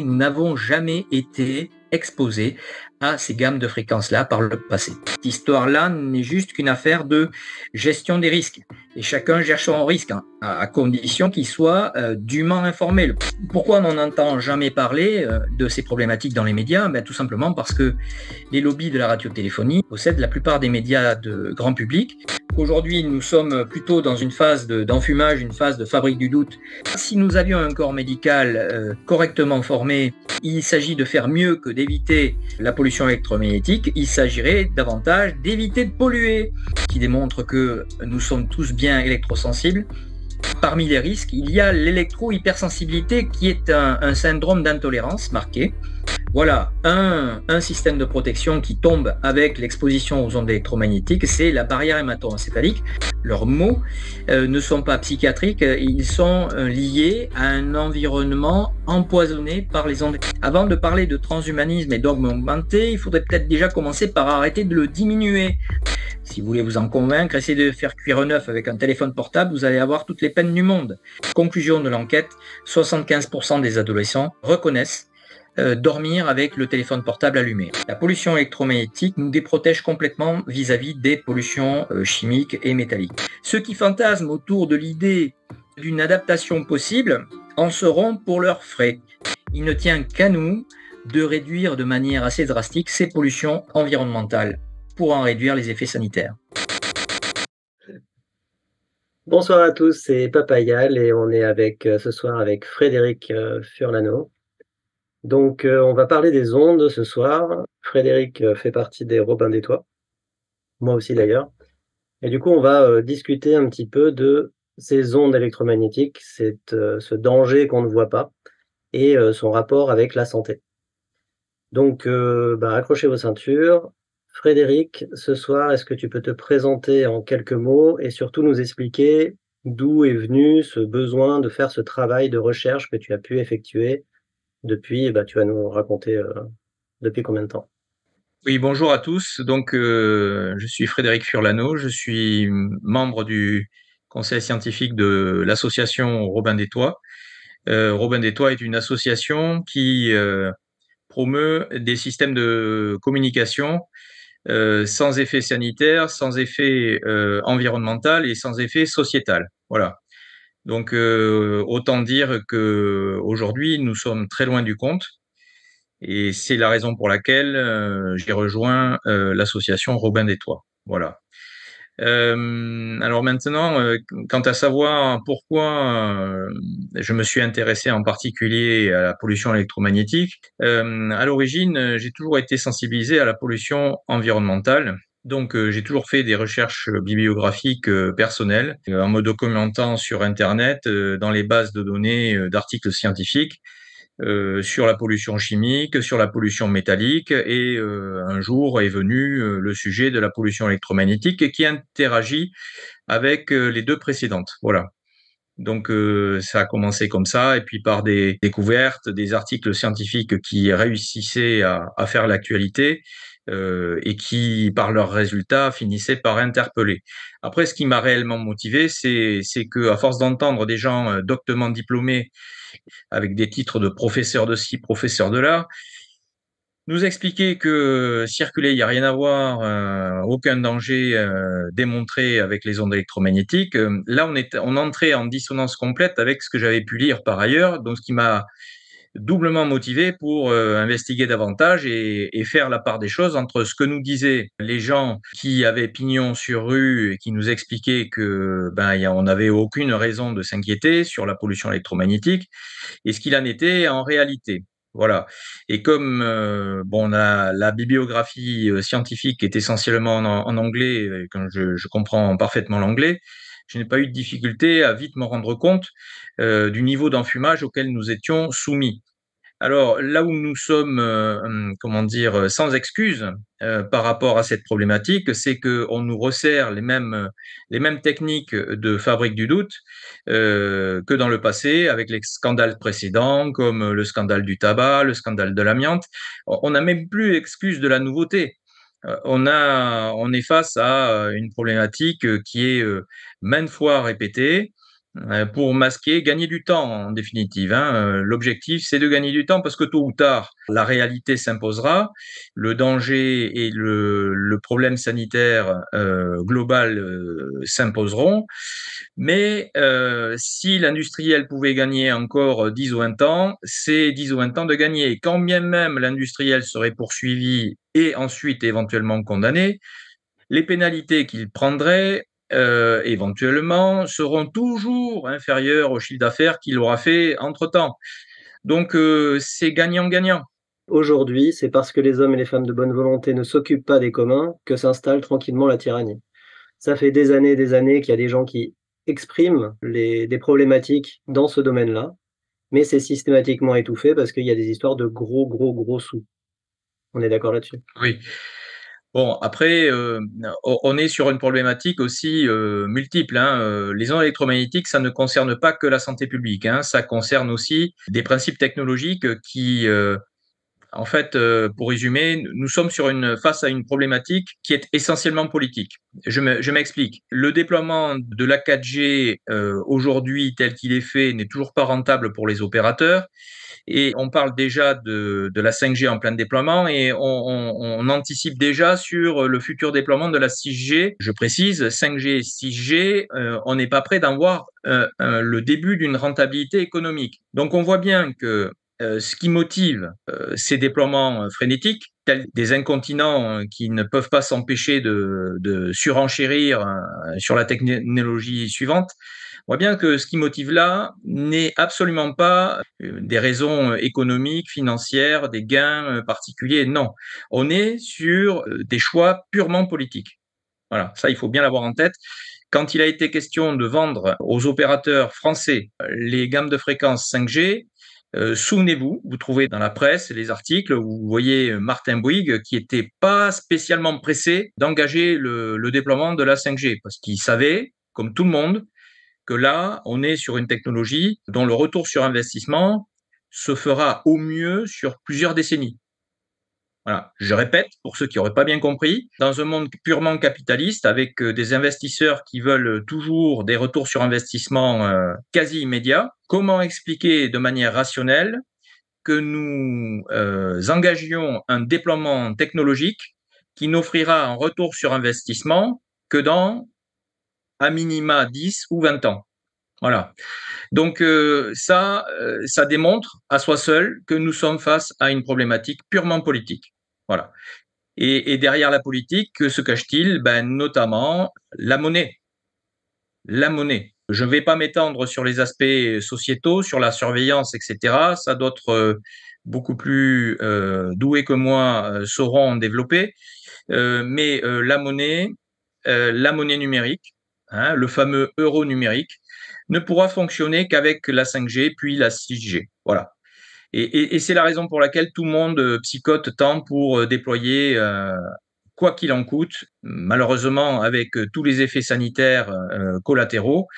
Nous n'avons jamais été exposés à ces gammes de fréquences-là par le passé. Cette histoire-là n'est juste qu'une affaire de gestion des risques. Et chacun gère son risque, hein, à condition qu'il soit dûment informé. Pourquoi on n'en entend jamais parler de ces problématiques dans les médias? Tout simplement parce que les lobbies de la radiotéléphonie possèdent la plupart des médias de grand public. Aujourd'hui, nous sommes plutôt dans une phase d'enfumage, une phase de fabrique du doute. Si nous avions un corps médical correctement formé, il s'agit de faire mieux que d'éviter la pollution électromagnétique, il s'agirait davantage d'éviter de polluer, qui démontre que nous sommes tous bien électrosensibles. Parmi les risques, il y a l'électro-hypersensibilité qui est un syndrome d'intolérance marqué. Voilà, un système de protection qui tombe avec l'exposition aux ondes électromagnétiques, c'est la barrière hémato-encéphalique. Leurs mots ne sont pas psychiatriques, ils sont liés à un environnement empoisonné par les ondes. Avant de parler de transhumanisme et dogme augmenté, il faudrait peut-être déjà commencer par arrêter de le diminuer. Si vous voulez vous en convaincre, essayez de faire cuire un œuf avec un téléphone portable, vous allez avoir toutes les peines du monde. Conclusion de l'enquête, 75% des adolescents reconnaissent dormir avec le téléphone portable allumé. La pollution électromagnétique nous déprotège complètement vis-à-vis des pollutions chimiques et métalliques. Ceux qui fantasment autour de l'idée d'une adaptation possible en seront pour leurs frais. Il ne tient qu'à nous de réduire de manière assez drastique ces pollutions environnementales pour en réduire les effets sanitaires. Bonsoir à tous, c'est Papayal et on est ce soir avec Frédéric Furlano. Donc on va parler des ondes ce soir. Frédéric fait partie des Robins des Toits, moi aussi d'ailleurs. Et du coup on va discuter un petit peu de ces ondes électromagnétiques, ce danger qu'on ne voit pas et son rapport avec la santé. Donc accrochez vos ceintures. Frédéric, ce soir, est-ce que tu peux te présenter en quelques mots et surtout nous expliquer d'où est venu ce besoin de faire ce travail de recherche que tu as pu effectuer depuis, tu vas nous raconter depuis combien de temps? Oui, bonjour à tous. Donc, je suis Frédéric Furlano, je suis membre du conseil scientifique de l'association Robin des Toits. Robin des Toits est une association qui promeut des systèmes de communication sans effet sanitaire, sans effet environnemental et sans effet sociétal. Voilà. Donc, autant dire que aujourd'hui, nous sommes très loin du compte. Et c'est la raison pour laquelle j'ai rejoint l'association Robin des Toits. Voilà. Alors maintenant, quant à savoir pourquoi je me suis intéressé en particulier à la pollution électromagnétique, à l'origine, j'ai toujours été sensibilisé à la pollution environnementale. Donc, j'ai toujours fait des recherches bibliographiques personnelles en me documentant sur Internet, dans les bases de données d'articles scientifiques sur la pollution chimique, sur la pollution métallique, et un jour est venu le sujet de la pollution électromagnétique qui interagit avec les deux précédentes. Voilà. Donc ça a commencé comme ça, et puis par des découvertes, des articles scientifiques qui réussissaient à faire l'actualité et qui, par leurs résultats, finissaient par interpeller. Après, ce qui m'a réellement motivé, c'est que à force d'entendre des gens doctement diplômés avec des titres de professeur de ci, professeur de là, nous expliquer que circuler, il n'y a rien à voir, aucun danger démontré avec les ondes électromagnétiques. Là, on entrait en dissonance complète avec ce que j'avais pu lire par ailleurs, donc ce qui m'a doublement motivé pour investiguer davantage et faire la part des choses entre ce que nous disaient les gens qui avaient pignon sur rue et qui nous expliquaient que on n'avait aucune raison de s'inquiéter sur la pollution électromagnétique et ce qu'il en était en réalité. Voilà. Et comme la bibliographie scientifique est essentiellement en anglais, et quand je comprends parfaitement l'anglais, je n'ai pas eu de difficulté à vite me rendre compte du niveau d'enfumage auquel nous étions soumis. Alors là où nous sommes, sans excuse par rapport à cette problématique, c'est qu'on nous resserre les mêmes techniques de fabrique du doute que dans le passé, avec les scandales précédents, comme le scandale du tabac, le scandale de l'amiante. On n'a même plus l'excuse de la nouveauté. On est face à une problématique qui est maintes fois répétée, pour masquer, gagner du temps en définitive, hein. L'objectif, c'est de gagner du temps parce que tôt ou tard, la réalité s'imposera, le danger et le problème sanitaire global s'imposeront. Mais si l'industriel pouvait gagner encore 10 ou 20 ans, c'est 10 ou 20 ans de gagner. Quand bien même l'industriel serait poursuivi et ensuite éventuellement condamné, les pénalités qu'il prendrait, éventuellement, seront toujours inférieures au chiffre d'affaires qu'il aura fait entre-temps. Donc, c'est gagnant-gagnant. Aujourd'hui, c'est parce que les hommes et les femmes de bonne volonté ne s'occupent pas des communs que s'installe tranquillement la tyrannie. Ça fait des années et des années qu'il y a des gens qui expriment des problématiques dans ce domaine-là, mais c'est systématiquement étouffé parce qu'il y a des histoires de gros, gros, gros sous. On est d'accord là-dessus? Oui. Bon, après, on est sur une problématique aussi multiple, hein. Les ondes électromagnétiques, ça ne concerne pas que la santé publique, hein. Ça concerne aussi des principes technologiques qui, en fait, pour résumer, nous sommes face à une problématique qui est essentiellement politique. Je m'explique. Le déploiement de la 4G aujourd'hui tel qu'il est fait n'est toujours pas rentable pour les opérateurs. Et on parle déjà de la 5G en plein déploiement et on anticipe déjà sur le futur déploiement de la 6G. Je précise, 5G et 6G, on n'est pas prêt d'en voir le début d'une rentabilité économique. Donc on voit bien que ce qui motive ces déploiements frénétiques, tels des incontinents qui ne peuvent pas s'empêcher de surenchérir sur la technologie suivante, on voit bien que ce qui motive là n'est absolument pas des raisons économiques, financières, des gains particuliers. Non, on est sur des choix purement politiques. Voilà, ça il faut bien l'avoir en tête. Quand il a été question de vendre aux opérateurs français les gammes de fréquences 5G, souvenez-vous, vous trouvez dans la presse les articles où vous voyez Martin Bouygues qui était pas spécialement pressé d'engager le déploiement de la 5G parce qu'il savait, comme tout le monde, que là, on est sur une technologie dont le retour sur investissement se fera au mieux sur plusieurs décennies. Voilà. Je répète, pour ceux qui n'auraient pas bien compris, dans un monde purement capitaliste, avec des investisseurs qui veulent toujours des retours sur investissement quasi immédiats, comment expliquer de manière rationnelle que nous engagions un déploiement technologique qui n'offrira un retour sur investissement que dans à minima 10 ou 20 ans? Voilà. Donc ça démontre à soi seul que nous sommes face à une problématique purement politique. Voilà. Et derrière la politique, que se cache-t-il? Ben, notamment la monnaie. La monnaie. Je ne vais pas m'étendre sur les aspects sociétaux, sur la surveillance, etc. Ça, d'autres beaucoup plus doués que moi sauront en développer. Mais la monnaie numérique, hein, le fameux euro numérique, ne pourra fonctionner qu'avec la 5G puis la 6G. Voilà. Et c'est la raison pour laquelle tout le monde psychote tant pour déployer, quoi qu'il en coûte, malheureusement avec tous les effets sanitaires collatéraux.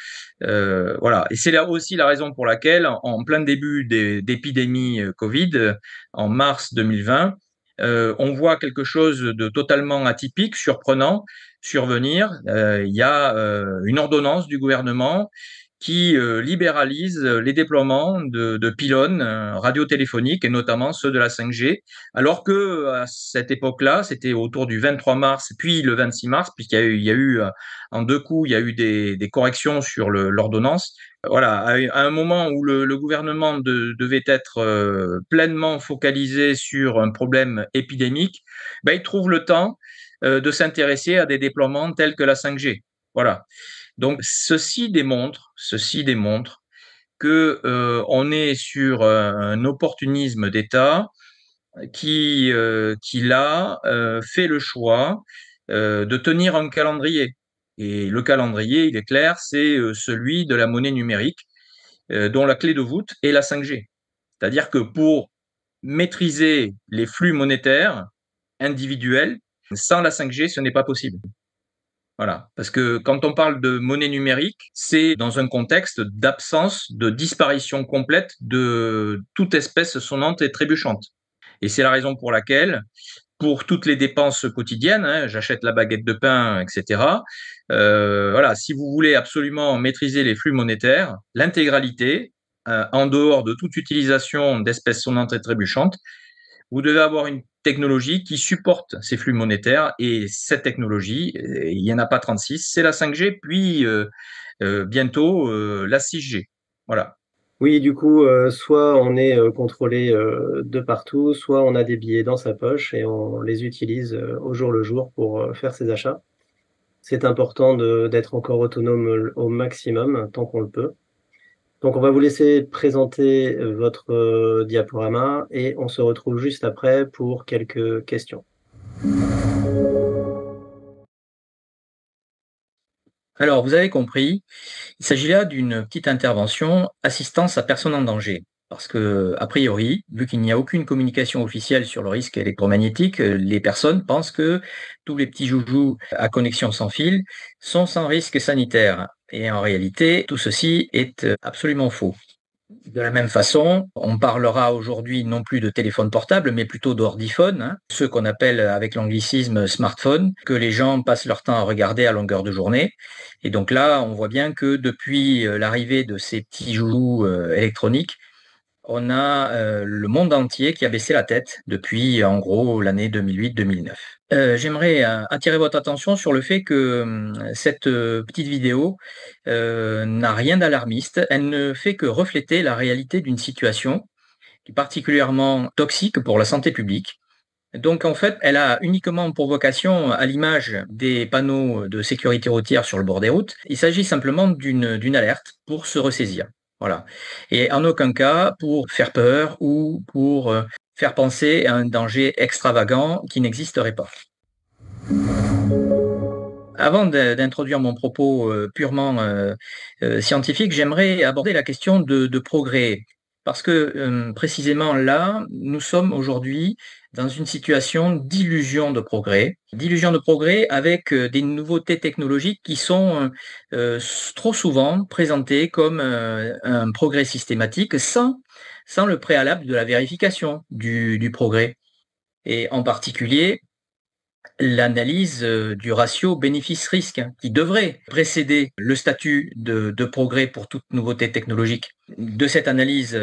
Voilà. Et c'est là aussi la raison pour laquelle, en plein début d'épidémie Covid, en mars 2020, on voit quelque chose de totalement atypique, surprenant, survenir. Il y a une ordonnance du gouvernement qui libéralise les déploiements de pylônes radiotéléphoniques et notamment ceux de la 5G, alors que à cette époque-là, c'était autour du 23 mars puis le 26 mars, puisqu'il y a eu en deux coups, il y a eu des corrections sur l'ordonnance. Voilà, à un moment où le gouvernement devait être pleinement focalisé sur un problème épidémique, ben, il trouve le temps de s'intéresser à des déploiements tels que la 5G. Voilà. Donc ceci démontre que on est sur un opportunisme d'État qui là fait le choix de tenir un calendrier. Et le calendrier, il est clair, c'est celui de la monnaie numérique dont la clé de voûte est la 5G. C'est-à-dire que pour maîtriser les flux monétaires individuels, sans la 5G, ce n'est pas possible. Voilà, parce que quand on parle de monnaie numérique, c'est dans un contexte d'absence, de disparition complète de toute espèce sonnante et trébuchante. Et c'est la raison pour laquelle, pour toutes les dépenses quotidiennes, hein, j'achète la baguette de pain, etc. Voilà, si vous voulez absolument maîtriser les flux monétaires, l'intégralité, en dehors de toute utilisation d'espèces sonnantes et trébuchantes, vous devez avoir une technologie qui supporte ces flux monétaires. Et cette technologie, il n'y en a pas 36, c'est la 5G, puis bientôt la 6G. Voilà. Oui, du coup, soit on est, contrôlé, de partout, soit on a des billets dans sa poche et on les utilise, au jour le jour pour, faire ses achats. C'est important d'être encore autonome, au maximum, tant qu'on le peut. Donc on va vous laisser présenter, votre, diaporama et on se retrouve juste après pour quelques questions. Alors, vous avez compris, il s'agit là d'une petite intervention assistance à personne en danger. Parce que, a priori, vu qu'il n'y a aucune communication officielle sur le risque électromagnétique, les personnes pensent que tous les petits joujoux à connexion sans fil sont sans risque sanitaire. Et en réalité, tout ceci est absolument faux. De la même façon, on parlera aujourd'hui non plus de téléphone portable, mais plutôt d'ordiphone, hein, ceux qu'on appelle avec l'anglicisme smartphone, que les gens passent leur temps à regarder à longueur de journée. Et donc là, on voit bien que depuis l'arrivée de ces petits joujoux électroniques, on a le monde entier qui a baissé la tête depuis, en gros, l'année 2008-2009. J'aimerais attirer votre attention sur le fait que cette petite vidéo n'a rien d'alarmiste. Elle ne fait que refléter la réalité d'une situation qui est particulièrement toxique pour la santé publique. Donc en fait, elle a uniquement pour vocation, à l'image des panneaux de sécurité routière sur le bord des routes, il s'agit simplement d'une alerte pour se ressaisir. Voilà. Et en aucun cas pour faire peur ou pour faire penser à un danger extravagant qui n'existerait pas. Avant d'introduire mon propos purement scientifique, j'aimerais aborder la question de progrès. Parce que précisément là, nous sommes aujourd'hui dans une situation d'illusion de progrès avec des nouveautés technologiques qui sont trop souvent présentées comme un progrès systématique sans le préalable de la vérification du progrès. Et en particulier, l'analyse du ratio bénéfice-risque, hein, qui devrait précéder le statut de progrès pour toute nouveauté technologique. De cette analyse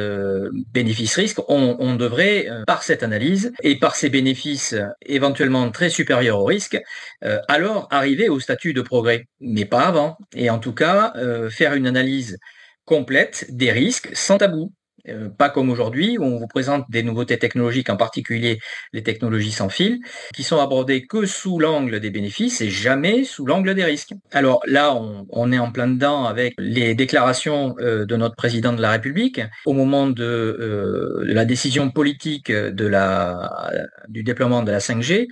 bénéfice-risque, on devrait, par cette analyse et par ces bénéfices éventuellement très supérieurs au risque, alors arriver au statut de progrès, mais pas avant. Et en tout cas, faire une analyse complète des risques sans tabou. Pas comme aujourd'hui, où on vous présente des nouveautés technologiques, en particulier les technologies sans fil, qui sont abordées que sous l'angle des bénéfices et jamais sous l'angle des risques. Alors là, on est en plein dedans avec les déclarations de notre président de la République au moment de la décision politique du déploiement de la 5G,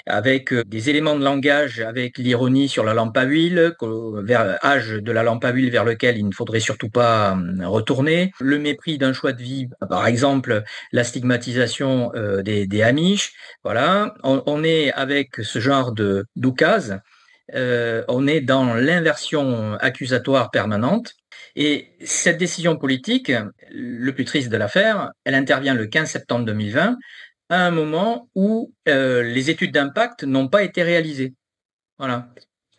avec des éléments de langage, avec l'ironie sur la lampe à huile, vers âge de la lampe à huile vers lequel il ne faudrait surtout pas retourner, le mépris d'un choix de vie, par exemple la stigmatisation des Amish. Voilà, on est avec ce genre de d'oukase, on est dans l'inversion accusatoire permanente. Et cette décision politique, le plus triste de l'affaire, elle intervient le 15 septembre 2020, à un moment où les études d'impact n'ont pas été réalisées. Voilà.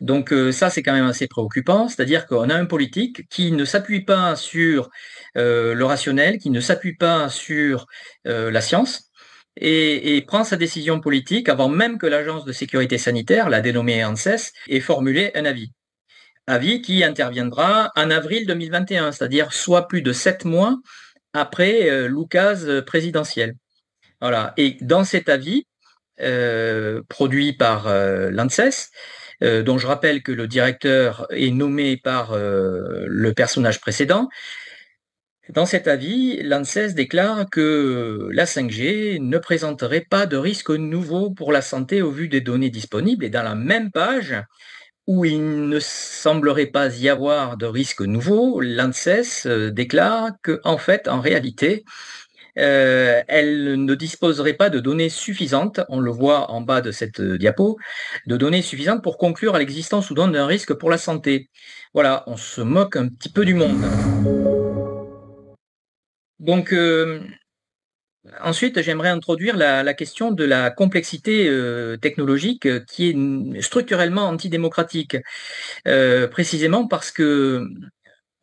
Donc ça, c'est quand même assez préoccupant, c'est-à-dire qu'on a un politique qui ne s'appuie pas sur le rationnel, qui ne s'appuie pas sur la science, et prend sa décision politique avant même que l'agence de sécurité sanitaire, la dénommée ANSES, ait formulé un avis. Avis qui interviendra en avril 2021, c'est-à-dire soit plus de 7 mois après l'oukase présidentielle. Voilà. Et dans cet avis, produit par l'ANSES, dont je rappelle que le directeur est nommé par le personnage précédent, dans cet avis, l'ANSES déclare que la 5G ne présenterait pas de risque nouveau pour la santé au vu des données disponibles. Et dans la même page, où il ne semblerait pas y avoir de risque nouveau, l'ANSES déclare que, en fait, en réalité, elle ne disposerait pas de données suffisantes, on le voit en bas de cette diapo, de données suffisantes pour conclure à l'existence ou non d'un risque pour la santé. Voilà, on se moque un petit peu du monde. Donc, Ensuite, j'aimerais introduire la question de la complexité technologique qui est structurellement antidémocratique, précisément parce que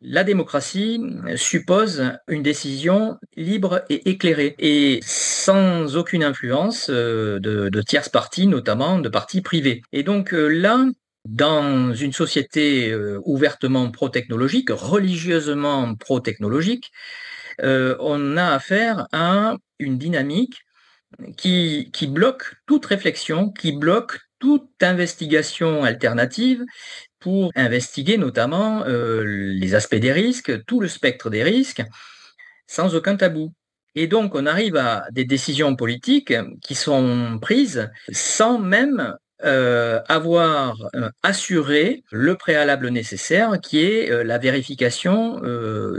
la démocratie suppose une décision libre et éclairée et sans aucune influence de tierces parties, notamment de parties privées. Et donc là, dans une société ouvertement pro-technologique, religieusement pro-technologique, on a affaire à une dynamique qui bloque toute réflexion, qui bloque toute investigation alternative pour investiguer notamment les aspects des risques, tout le spectre des risques, sans aucun tabou. Et donc, on arrive à des décisions politiques qui sont prises sans même avoir assuré le préalable nécessaire qui est la vérification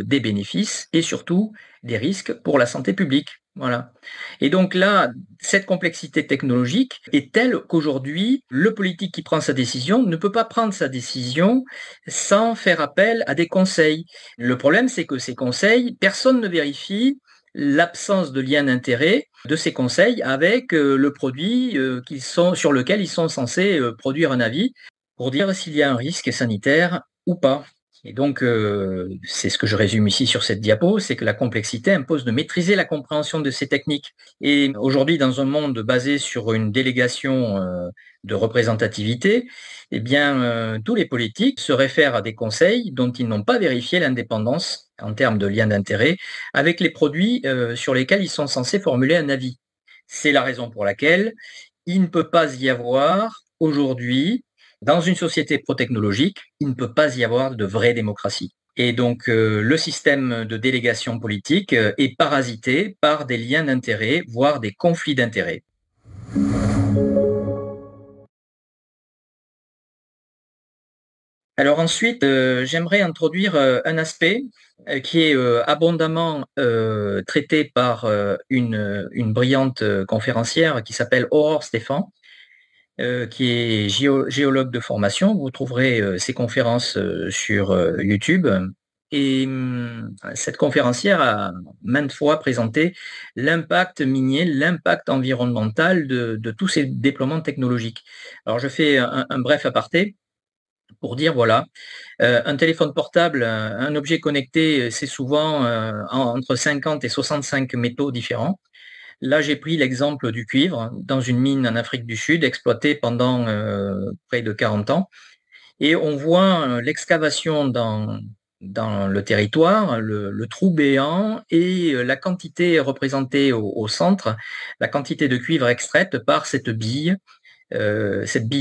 des bénéfices et surtout des risques pour la santé publique. Voilà. Et donc là, cette complexité technologique est telle qu'aujourd'hui, le politique qui prend sa décision ne peut pas prendre sa décision sans faire appel à des conseils. Le problème, c'est que ces conseils, personne ne vérifie l'absence de lien d'intérêt de ces conseils avec le produit sur lequel ils sont censés produire un avis pour dire s'il y a un risque sanitaire ou pas. Et donc, c'est ce que je résume ici sur cette diapo, c'est que la complexité impose de maîtriser la compréhension de ces techniques. Et aujourd'hui, dans un monde basé sur une délégation de représentativité, eh bien, tous les politiques se réfèrent à des conseils dont ils n'ont pas vérifié l'indépendance en termes de lien d'intérêt avec les produits sur lesquels ils sont censés formuler un avis. C'est la raison pour laquelle il ne peut pas y avoir aujourd'hui, dans une société pro-technologique, il ne peut pas y avoir de vraie démocratie. Et donc, le système de délégation politique est parasité par des liens d'intérêt, voire des conflits d'intérêts. Alors ensuite, j'aimerais introduire un aspect qui est abondamment traité par une brillante conférencière qui s'appelle Aurore Stéphan, qui est géologue de formation. Vous trouverez ses conférences sur YouTube. Et cette conférencière a maintes fois présenté l'impact minier, l'impact environnemental de tous ces déploiements technologiques. Alors je fais un bref aparté pour dire, voilà, un téléphone portable, un objet connecté, c'est souvent entre 50 et 65 métaux différents. Là, j'ai pris l'exemple du cuivre dans une mine en Afrique du Sud exploitée pendant près de 40 ans. Et on voit l'excavation dans le territoire, le trou béant et la quantité représentée au centre, la quantité de cuivre extraite par cette bille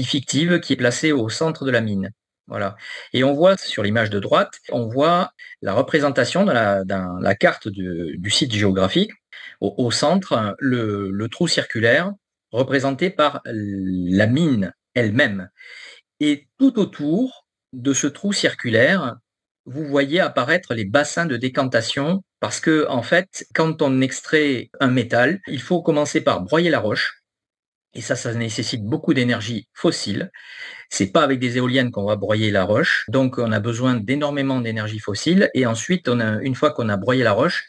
fictive qui est placée au centre de la mine. Voilà. Et on voit sur l'image de droite, on voit la représentation dans la carte du site géographique. Au centre, le trou circulaire représenté par la mine elle-même. Et tout autour de ce trou circulaire, vous voyez apparaître les bassins de décantation parce que, en fait, quand on extrait un métal, il faut commencer par broyer la roche. Et ça nécessite beaucoup d'énergie fossile. C'est pas avec des éoliennes qu'on va broyer la roche. Donc, on a besoin d'énormément d'énergie fossile. Et ensuite, une fois qu'on a broyé la roche,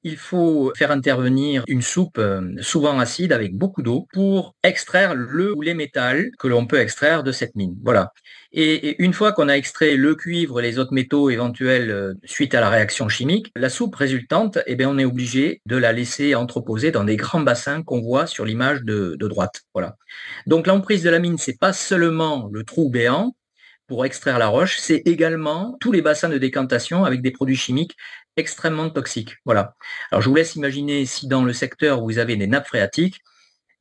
il faut faire intervenir une soupe souvent acide avec beaucoup d'eau pour extraire le ou les métaux que l'on peut extraire de cette mine. Voilà. Et une fois qu'on a extrait le cuivre et les autres métaux éventuels suite à la réaction chimique, la soupe résultante, eh bien, on est obligé de la laisser entreposer dans des grands bassins qu'on voit sur l'image de droite. Voilà. Donc l'emprise de la mine, c'est pas seulement le trou béant pour extraire la roche, c'est également tous les bassins de décantation avec des produits chimiques extrêmement toxiques. Voilà. Alors je vous laisse imaginer si dans le secteur où vous avez des nappes phréatiques,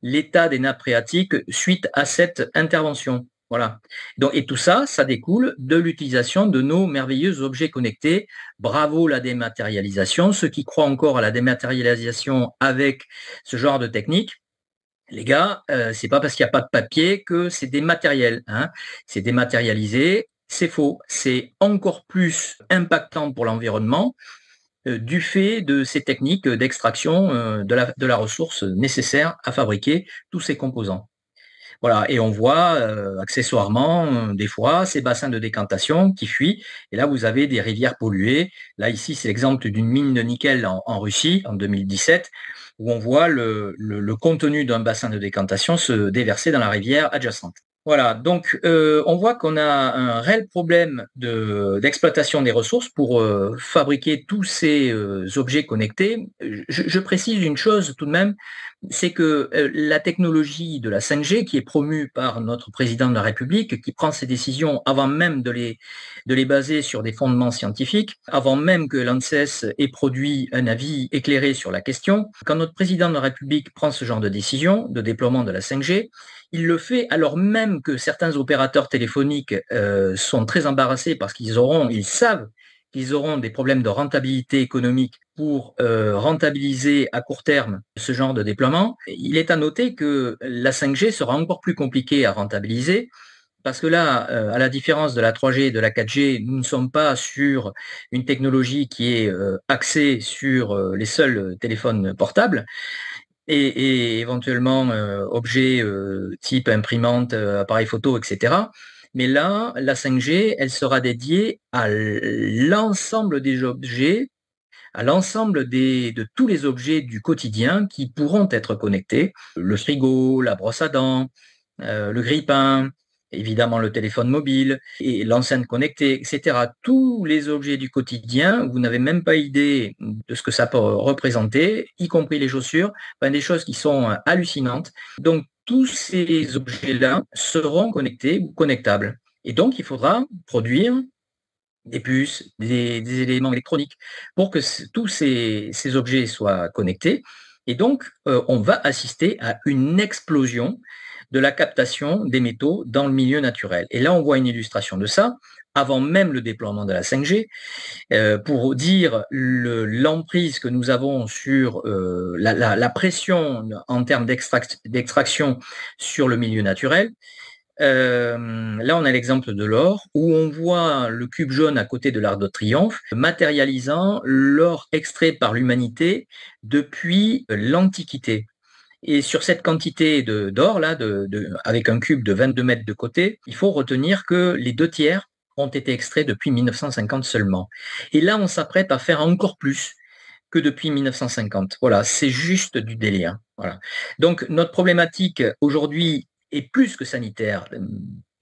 l'état des nappes phréatiques suite à cette intervention. Voilà. Donc, et tout ça, ça découle de l'utilisation de nos merveilleux objets connectés. Bravo la dématérialisation. Ceux qui croient encore à la dématérialisation avec ce genre de technique, les gars, c'est pas parce qu'il n'y a pas de papier que c'est dématériel. Hein. C'est dématérialisé, c'est faux. C'est encore plus impactant pour l'environnement du fait de ces techniques d'extraction de la ressource nécessaire à fabriquer tous ces composants. Voilà, et on voit accessoirement, des fois, ces bassins de décantation qui fuient. Et là, vous avez des rivières polluées. Là, ici, c'est l'exemple d'une mine de nickel en Russie en 2017, où on voit le contenu d'un bassin de décantation se déverser dans la rivière adjacente. Voilà, donc on voit qu'on a un réel problème d'exploitation des ressources pour fabriquer tous ces objets connectés. Je précise une chose tout de même, c'est que la technologie de la 5G, qui est promue par notre président de la République, qui prend ses décisions avant même de les baser sur des fondements scientifiques, avant même que l'ANSES ait produit un avis éclairé sur la question, quand notre président de la République prend ce genre de décision de déploiement de la 5G, il le fait alors même que certains opérateurs téléphoniques sont très embarrassés parce ils savent qu'ils auront des problèmes de rentabilité économique pour rentabiliser à court terme ce genre de déploiement. Il est à noter que la 5G sera encore plus compliquée à rentabiliser parce que là, à la différence de la 3G et de la 4G, nous ne sommes pas sur une technologie qui est axée sur les seuls téléphones portables et éventuellement objets type imprimante, appareil photo, etc. Mais là, la 5G, elle sera dédiée à l'ensemble des objets, à l'ensemble de tous les objets du quotidien qui pourront être connectés. Le frigo, la brosse à dents, le grille-pain, évidemment le téléphone mobile et l'enceinte connectée, etc. Tous les objets du quotidien, vous n'avez même pas idée de ce que ça peut représenter, y compris les chaussures, des choses qui sont hallucinantes. Donc, tous ces objets-là seront connectés ou connectables. Et donc, il faudra produire des puces, des éléments électroniques pour que tous ces objets soient connectés. Et donc, on va assister à une explosion de la captation des métaux dans le milieu naturel. Et là, on voit une illustration de ça, avant même le déploiement de la 5G, pour dire l'emprise que nous avons sur la pression en termes d'extraction sur le milieu naturel. Là, on a l'exemple de l'or, où on voit le cube jaune à côté de l'Arc de Triomphe, matérialisant l'or extrait par l'humanité depuis l'Antiquité. Et sur cette quantité d'or, là, avec un cube de 22 mètres de côté, il faut retenir que les 2 tiers ont été extraits depuis 1950 seulement. Et là, on s'apprête à faire encore plus que depuis 1950. Voilà, c'est juste du délire. Voilà. Donc, notre problématique aujourd'hui est plus que sanitaire.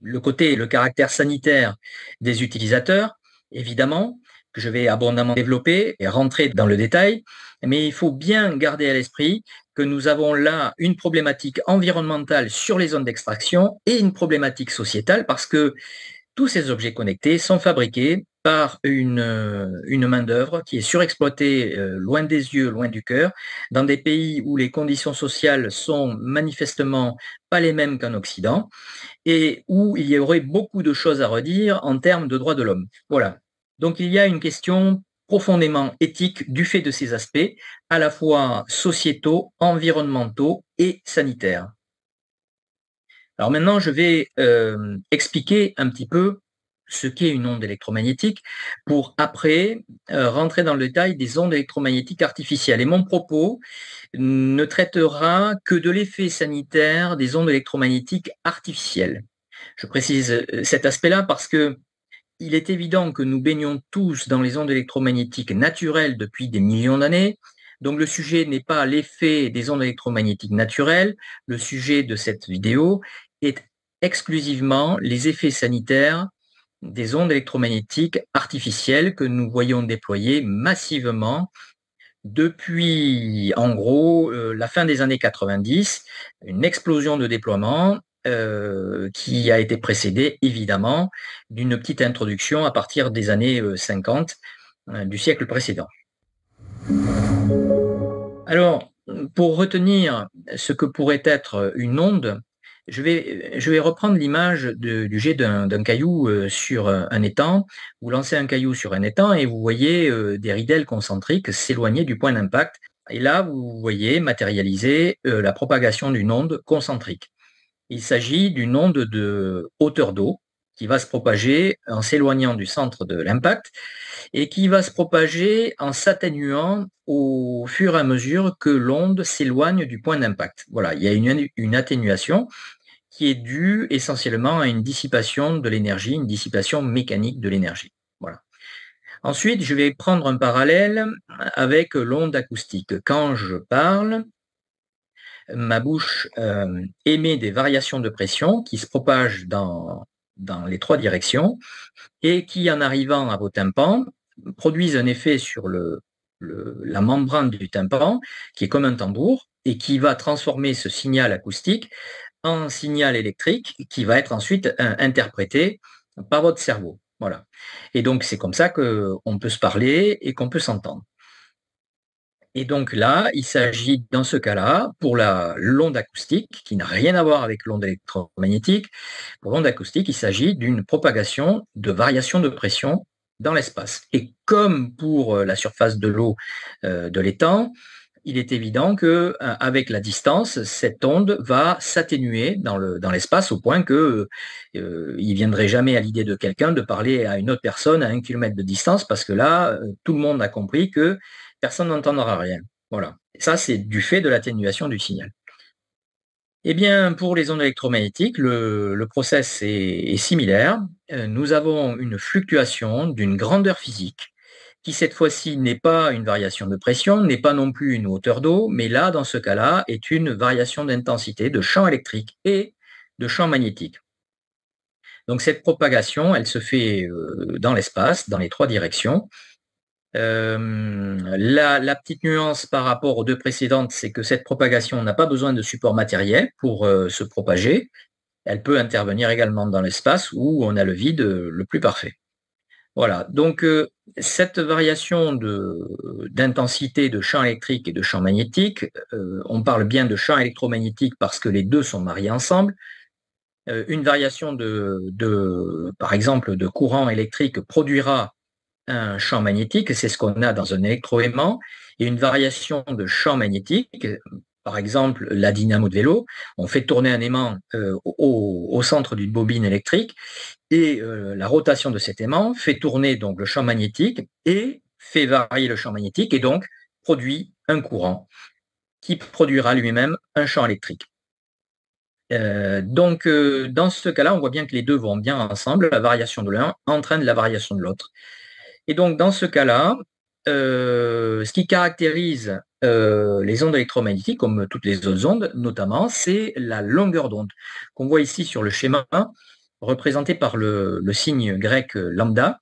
Le caractère sanitaire des utilisateurs, évidemment, que je vais abondamment développer et rentrer dans le détail, mais il faut bien garder à l'esprit que nous avons là une problématique environnementale sur les zones d'extraction et une problématique sociétale parce que tous ces objets connectés sont fabriqués par une main-d'œuvre qui est surexploitée loin des yeux, loin du cœur, dans des pays où les conditions sociales sont manifestement pas les mêmes qu'en Occident et où il y aurait beaucoup de choses à redire en termes de droits de l'homme. Voilà. Donc il y a une question profondément éthique du fait de ces aspects, à la fois sociétaux, environnementaux et sanitaires. Alors maintenant, je vais expliquer un petit peu ce qu'est une onde électromagnétique pour après rentrer dans le détail des ondes électromagnétiques artificielles. Et mon propos ne traitera que de l'effet sanitaire des ondes électromagnétiques artificielles. Je précise cet aspect-là parce que il est évident que nous baignons tous dans les ondes électromagnétiques naturelles depuis des millions d'années. Donc le sujet n'est pas l'effet des ondes électromagnétiques naturelles. Le sujet de cette vidéo est exclusivement les effets sanitaires des ondes électromagnétiques artificielles que nous voyons déployer massivement depuis, en gros, la fin des années 90, une explosion de déploiement qui a été précédée, évidemment, d'une petite introduction à partir des années 50 du siècle précédent. Alors, pour retenir ce que pourrait être une onde, je vais reprendre l'image du jet d'un caillou sur un étang. Vous lancez un caillou sur un étang et vous voyez des ridelles concentriques s'éloigner du point d'impact. Et là, vous voyez matérialiser la propagation d'une onde concentrique. Il s'agit d'une onde de hauteur d'eau qui va se propager en s'éloignant du centre de l'impact et qui va se propager en s'atténuant au fur et à mesure que l'onde s'éloigne du point d'impact. Voilà, il y a une atténuation qui est due essentiellement à une dissipation de l'énergie, une dissipation mécanique de l'énergie. Voilà. Ensuite, je vais prendre un parallèle avec l'onde acoustique. Quand je parle, ma bouche émet des variations de pression qui se propagent dans les trois directions et qui, en arrivant à vos tympans, produisent un effet sur la membrane du tympan, qui est comme un tambour, et qui va transformer ce signal acoustique en signal électrique qui va être ensuite interprété par votre cerveau. Voilà. Et donc, c'est comme ça qu'on peut se parler et qu'on peut s'entendre. Et donc là, il s'agit dans ce cas-là, pour l'onde acoustique, qui n'a rien à voir avec l'onde électromagnétique, pour l'onde acoustique, il s'agit d'une propagation de variation de pression dans l'espace. Et comme pour la surface de l'eau de l'étang, il est évident qu'avec la distance, cette onde va s'atténuer dans l'espace au point qu'il ne viendrait jamais à l'idée de quelqu'un de parler à une autre personne à 1 kilomètre de distance, parce que là, tout le monde a compris que personne n'entendra rien. Voilà. Et ça, c'est du fait de l'atténuation du signal. Eh bien, pour les ondes électromagnétiques, le process est similaire. Nous avons une fluctuation d'une grandeur physique qui, cette fois-ci, n'est pas une variation de pression, n'est pas non plus une hauteur d'eau, mais là, dans ce cas-là, est une variation d'intensité de champ électrique et de champ magnétique. Donc, cette propagation, elle se fait dans l'espace, dans les trois directions. La petite nuance par rapport aux deux précédentes, c'est que cette propagation n'a pas besoin de support matériel pour se propager. Elle peut intervenir également dans l'espace où on a le vide le plus parfait. Voilà, donc cette variation d'intensité de champ électrique et de champ magnétique, on parle bien de champ électromagnétique parce que les deux sont mariés ensemble. Une variation par exemple, de courant électrique produira un champ magnétique, c'est ce qu'on a dans un électroaimant, et une variation de champ magnétique, par exemple la dynamo de vélo, on fait tourner un aimant au centre d'une bobine électrique, et la rotation de cet aimant fait tourner donc le champ magnétique et fait varier le champ magnétique, et donc produit un courant qui produira lui-même un champ électrique. Donc, dans ce cas-là, on voit bien que les deux vont bien ensemble, la variation de l'un entraîne la variation de l'autre. Et donc, dans ce cas-là, ce qui caractérise les ondes électromagnétiques, comme toutes les autres ondes, notamment, c'est la longueur d'onde, qu'on voit ici sur le schéma, représenté par le signe grec lambda,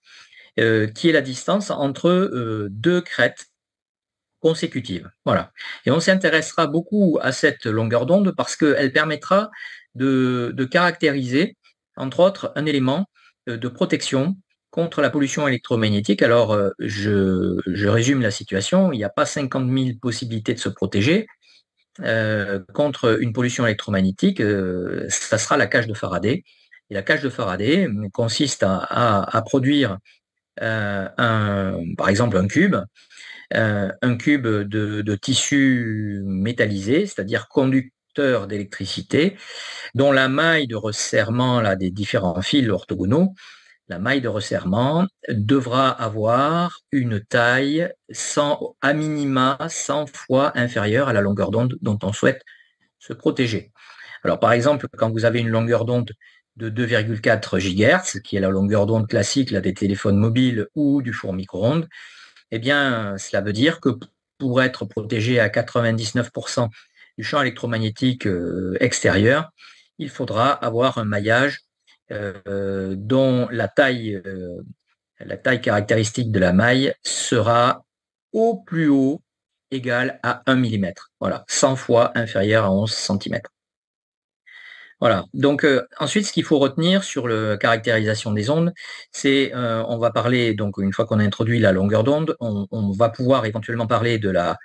qui est la distance entre deux crêtes consécutives. Voilà. Et on s'intéressera beaucoup à cette longueur d'onde parce qu'elle permettra de caractériser, entre autres, un élément de protection contre la pollution électromagnétique. Alors, je résume la situation. Il n'y a pas 50 000 possibilités de se protéger. Contre une pollution électromagnétique, ça sera la cage de Faraday. Et la cage de Faraday consiste à produire par exemple un cube de tissu métallisé, c'est-à-dire conducteur d'électricité, dont la maille de resserrement là, des différents fils orthogonaux, la maille de resserrement devra avoir une taille à minima 100 fois inférieure à la longueur d'onde dont on souhaite se protéger. Alors par exemple, quand vous avez une longueur d'onde de 2,4 GHz, qui est la longueur d'onde classique là, des téléphones mobiles ou du four micro-ondes, eh bien, cela veut dire que pour être protégé à 99% du champ électromagnétique extérieur, il faudra avoir un maillage dont la taille caractéristique de la maille sera au plus haut égale à 1 mm. Voilà, 100 fois inférieur à 11 cm. Voilà. Donc ensuite, ce qu'il faut retenir sur la caractérisation des ondes, c'est on va parler, donc une fois qu'on a introduit la longueur d'onde, on va pouvoir éventuellement parler de la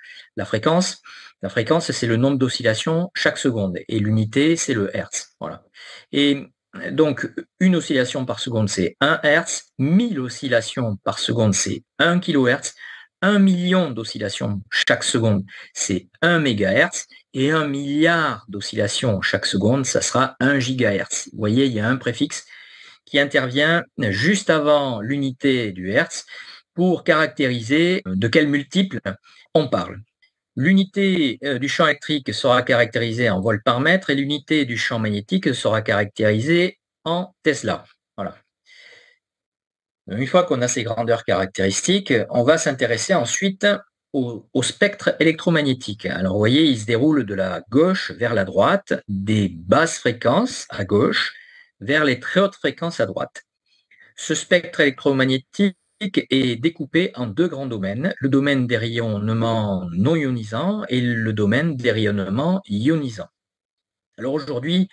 fréquence. La fréquence, c'est le nombre d'oscillations chaque seconde et l'unité, c'est le Hertz. Voilà. Et donc, une oscillation par seconde, c'est 1 Hertz, 1000 oscillations par seconde, c'est 1 kHz, 1 million d'oscillations chaque seconde, c'est 1 MHz, et 1 milliard d'oscillations chaque seconde, ça sera 1 GHz. Vous voyez, il y a un préfixe qui intervient juste avant l'unité du Hertz pour caractériser de quel multiple on parle. L'unité du champ électrique sera caractérisée en volts par mètre et l'unité du champ magnétique sera caractérisée en Tesla. Voilà. Une fois qu'on a ces grandeurs caractéristiques, on va s'intéresser ensuite au spectre électromagnétique. Alors vous voyez, il se déroule de la gauche vers la droite, des basses fréquences à gauche vers les très hautes fréquences à droite. Ce spectre électromagnétique est découpé en deux grands domaines, le domaine des rayonnements non ionisants et le domaine des rayonnements ionisants. Alors aujourd'hui,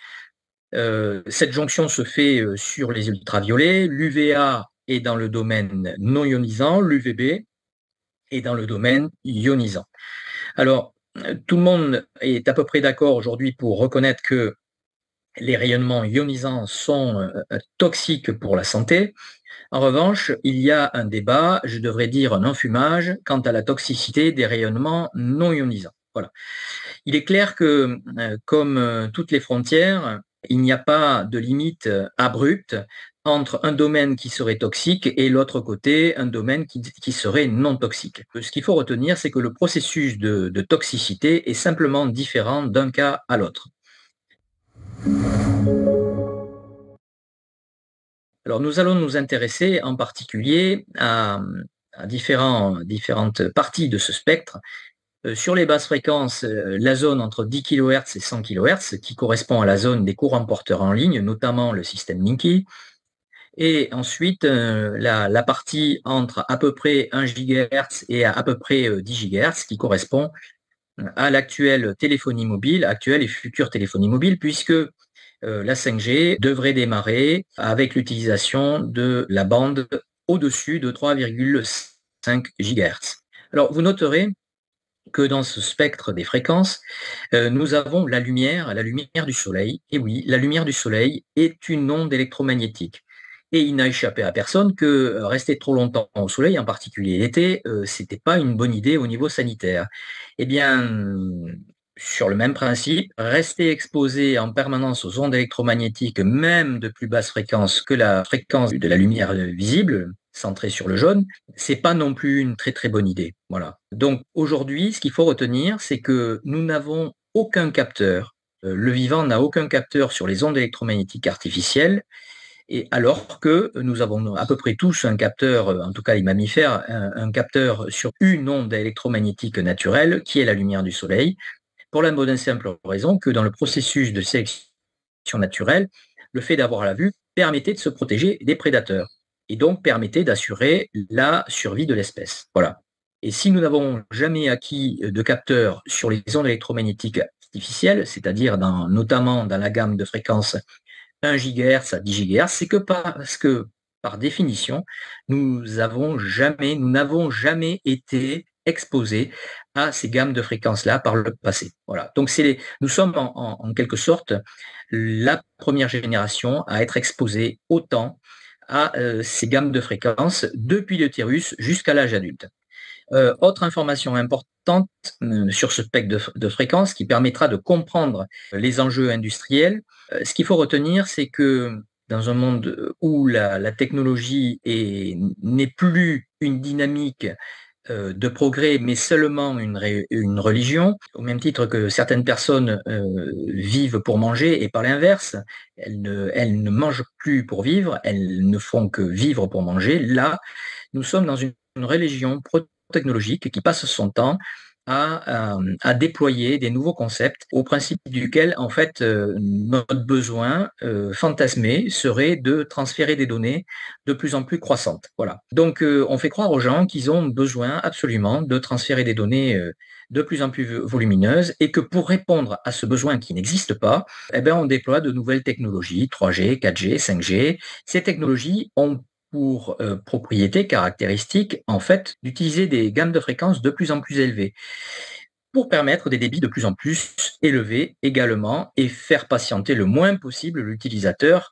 cette jonction se fait sur les ultraviolets, l'UVA est dans le domaine non ionisant, l'UVB est dans le domaine ionisant. Alors, tout le monde est à peu près d'accord aujourd'hui pour reconnaître que les rayonnements ionisants sont toxiques pour la santé. En revanche, il y a un débat, je devrais dire un enfumage, quant à la toxicité des rayonnements non ionisants. Voilà. Il est clair que, comme toutes les frontières, il n'y a pas de limite abrupte entre un domaine qui serait toxique et l'autre côté, un domaine qui serait non toxique. Ce qu'il faut retenir, c'est que le processus de toxicité est simplement différent d'un cas à l'autre. Alors, nous allons nous intéresser en particulier à différentes parties de ce spectre. Sur les basses fréquences, la zone entre 10 kHz et 100 kHz, qui correspond à la zone des courants porteurs en ligne, notamment le système Linky. Et ensuite, la partie entre à peu près 1 GHz et à peu près 10 GHz, qui correspond à l'actuelle téléphonie mobile, actuelle et future téléphonie mobile, puisque la 5G devrait démarrer avec l'utilisation de la bande au-dessus de 3,5 GHz. Alors, vous noterez que dans ce spectre des fréquences, nous avons la lumière du Soleil. Et oui, la lumière du Soleil est une onde électromagnétique. Et il n'a échappé à personne que rester trop longtemps au Soleil, en particulier l'été, c'était pas une bonne idée au niveau sanitaire. Eh bien, sur le même principe, rester exposé en permanence aux ondes électromagnétiques, même de plus basse fréquence que la fréquence de la lumière visible, centrée sur le jaune, c'est pas non plus une très très bonne idée. Voilà. Donc aujourd'hui, ce qu'il faut retenir, c'est que nous n'avons aucun capteur. Le vivant n'a aucun capteur sur les ondes électromagnétiques artificielles, et alors que nous avons à peu près tous un capteur, en tout cas les mammifères, un capteur sur une onde électromagnétique naturelle, qui est la lumière du Soleil, pour la bonne et simple raison que dans le processus de sélection naturelle, le fait d'avoir la vue permettait de se protéger des prédateurs et donc permettait d'assurer la survie de l'espèce. Voilà. Et si nous n'avons jamais acquis de capteurs sur les ondes électromagnétiques artificielles, c'est-à-dire notamment dans la gamme de fréquences 1 GHz à 10 GHz, c'est que parce que, par définition, nous n'avons jamais été exposés à ces gammes de fréquences-là par le passé. Voilà. Donc, nous sommes en quelque sorte la première génération à être exposée autant à ces gammes de fréquences depuis l'utérus jusqu'à l'âge adulte. Autre information importante sur ce spectre de fréquences qui permettra de comprendre les enjeux industriels. Ce qu'il faut retenir, c'est que dans un monde où la technologie n'est plus une dynamique de progrès, mais seulement une religion, au même titre que certaines personnes vivent pour manger, et par l'inverse, elles ne mangent plus pour vivre, elles ne font que vivre pour manger. Là, nous sommes dans une religion technologique qui passe son temps à déployer des nouveaux concepts au principe duquel, en fait, notre besoin fantasmé serait de transférer des données de plus en plus croissantes. Voilà. Donc, on fait croire aux gens qu'ils ont besoin absolument de transférer des données de plus en plus volumineuses et que pour répondre à ce besoin qui n'existe pas, eh bien, on déploie de nouvelles technologies, 3G, 4G, 5G. Ces technologies ont pour propriété caractéristique, en fait, d'utiliser des gammes de fréquences de plus en plus élevées pour permettre des débits de plus en plus élevés également et faire patienter le moins possible l'utilisateur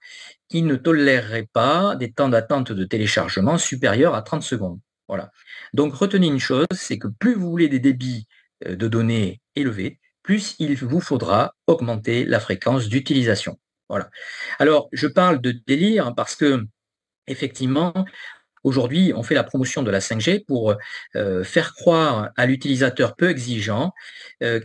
qui ne tolérerait pas des temps d'attente de téléchargement supérieurs à 30 secondes. Voilà. Donc retenez une chose, c'est que plus vous voulez des débits de données élevés, plus il vous faudra augmenter la fréquence d'utilisation. Voilà. Alors, je parle de délire parce que effectivement, Aujourd'hui, on fait la promotion de la 5G pour faire croire à l'utilisateur peu exigeant